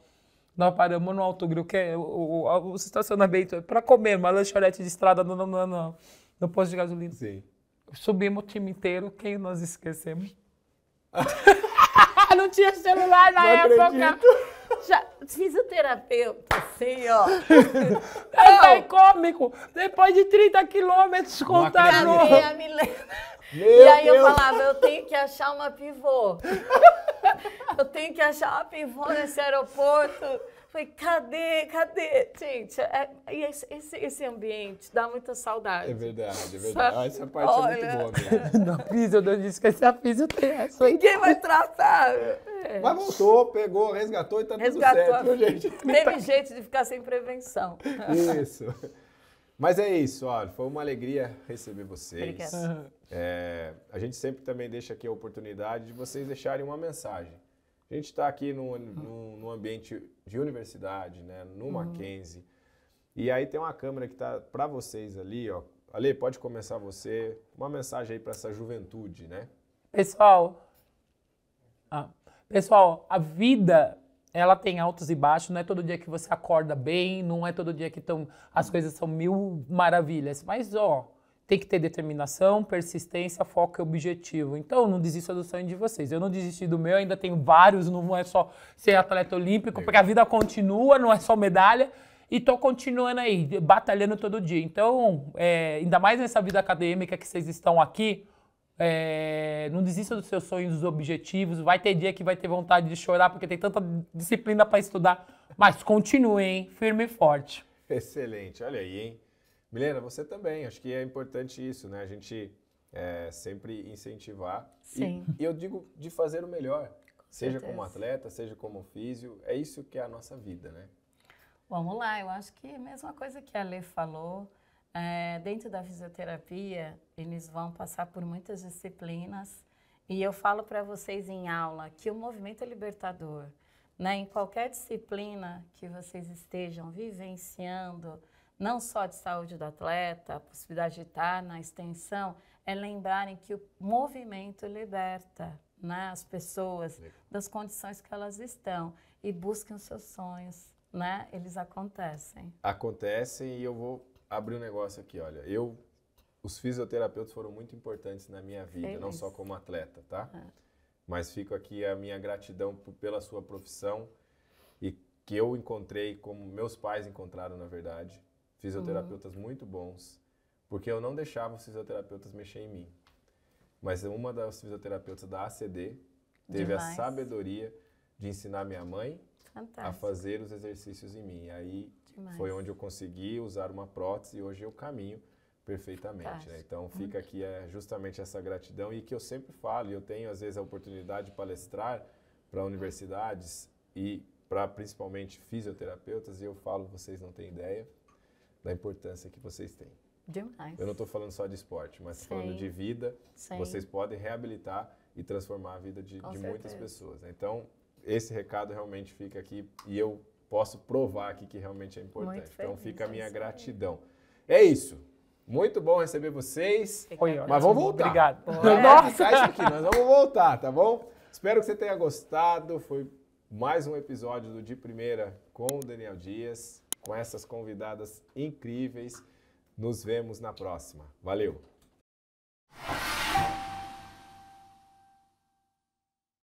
Nós paramos no Alto Gril, que é o estacionamento, para comer, uma lanchonete de estrada no posto de gasolina. Sim. Subimos o time inteiro, quem nós esquecemos? Não tinha celular na época. Já, fisioterapeuta, assim, ó. É cômico. Depois de 30 quilômetros, contaram. Cadê a Milena? E aí eu falava, eu tenho que achar uma pivô. Eu tenho que achar uma pivô nesse aeroporto. Falei, cadê? Gente, esse ambiente dá muita saudade. É verdade. Essa parte é muito boa mesmo. Não, físio, eu disse que essa físio tem essa. Ninguém vai tratar. Mas voltou, pegou, resgatou e tá tudo certo, viu, gente? Teve jeito de ficar sem prevenção. Isso. Mas é isso, olha, foi uma alegria receber vocês. Obrigada. A gente sempre também deixa aqui a oportunidade de vocês deixarem uma mensagem. A gente está aqui num ambiente de universidade, né, no Mackenzie, e aí tem uma câmera que está para vocês ali, ó. Ale, pode começar você, uma mensagem aí para essa juventude, né? Pessoal, a vida, ela tem altos e baixos, não é todo dia que você acorda bem, não é todo dia que as coisas são mil maravilhas, mas, tem que ter determinação, persistência, foco e objetivo. Então, não desista do sonho de vocês. Eu não desisti do meu, ainda tenho vários, não é só ser atleta olímpico, porque a vida continua, não é só medalha. E estou continuando aí, batalhando todo dia. Então, ainda mais nessa vida acadêmica que vocês estão aqui, não desista dos seus sonhos, dos objetivos. Vai ter dia que vai ter vontade de chorar, porque tem tanta disciplina para estudar. Mas continuem, firme e forte. Excelente, olha aí, hein? Milena, você também, acho que é importante isso, né? A gente sempre incentivar. Sim. E eu digo de fazer o melhor, seja certeza. como atleta, seja como físio, é isso que é a nossa vida, né? Vamos lá, eu acho que a mesma coisa que a Lê falou, dentro da fisioterapia, eles vão passar por muitas disciplinas e eu falo para vocês em aula que o movimento é libertador, né? Em qualquer disciplina que vocês estejam vivenciando, não só de saúde do atleta, a possibilidade de estar na extensão, é lembrarem que o movimento liberta, né, as pessoas das condições que elas estão e busquem os seus sonhos, né? Eles acontecem. Acontecem e eu vou abrir um negócio aqui, olha. Os fisioterapeutas foram muito importantes na minha vida, não só como atleta, tá? Mas fico aqui a minha gratidão pela sua profissão e que eu encontrei, como meus pais encontraram, na verdade, fisioterapeutas muito bons, porque eu não deixava os fisioterapeutas mexer em mim. Mas uma das fisioterapeutas da ACD teve a sabedoria de ensinar minha mãe a fazer os exercícios em mim. E aí foi onde eu consegui usar uma prótese e hoje eu caminho perfeitamente. Né? Então fica aqui justamente essa gratidão e que eu sempre falo, e eu tenho às vezes a oportunidade de palestrar para universidades e para principalmente fisioterapeutas, e eu falo, vocês não têm ideia da importância que vocês têm. Demais. Eu não estou falando só de esporte, mas falando de vida, vocês podem reabilitar e transformar a vida de muitas pessoas. Né? Então, esse recado realmente fica aqui e eu posso provar aqui que realmente é importante. Então, fica a minha gratidão. É isso. Muito bom receber vocês, mas vamos voltar. Obrigado. Nossa! Isso aqui, nós vamos voltar, tá bom? Espero que você tenha gostado. Foi mais um episódio do De Primeira com o Daniel Dias, com essas convidadas incríveis. Nos vemos na próxima. Valeu!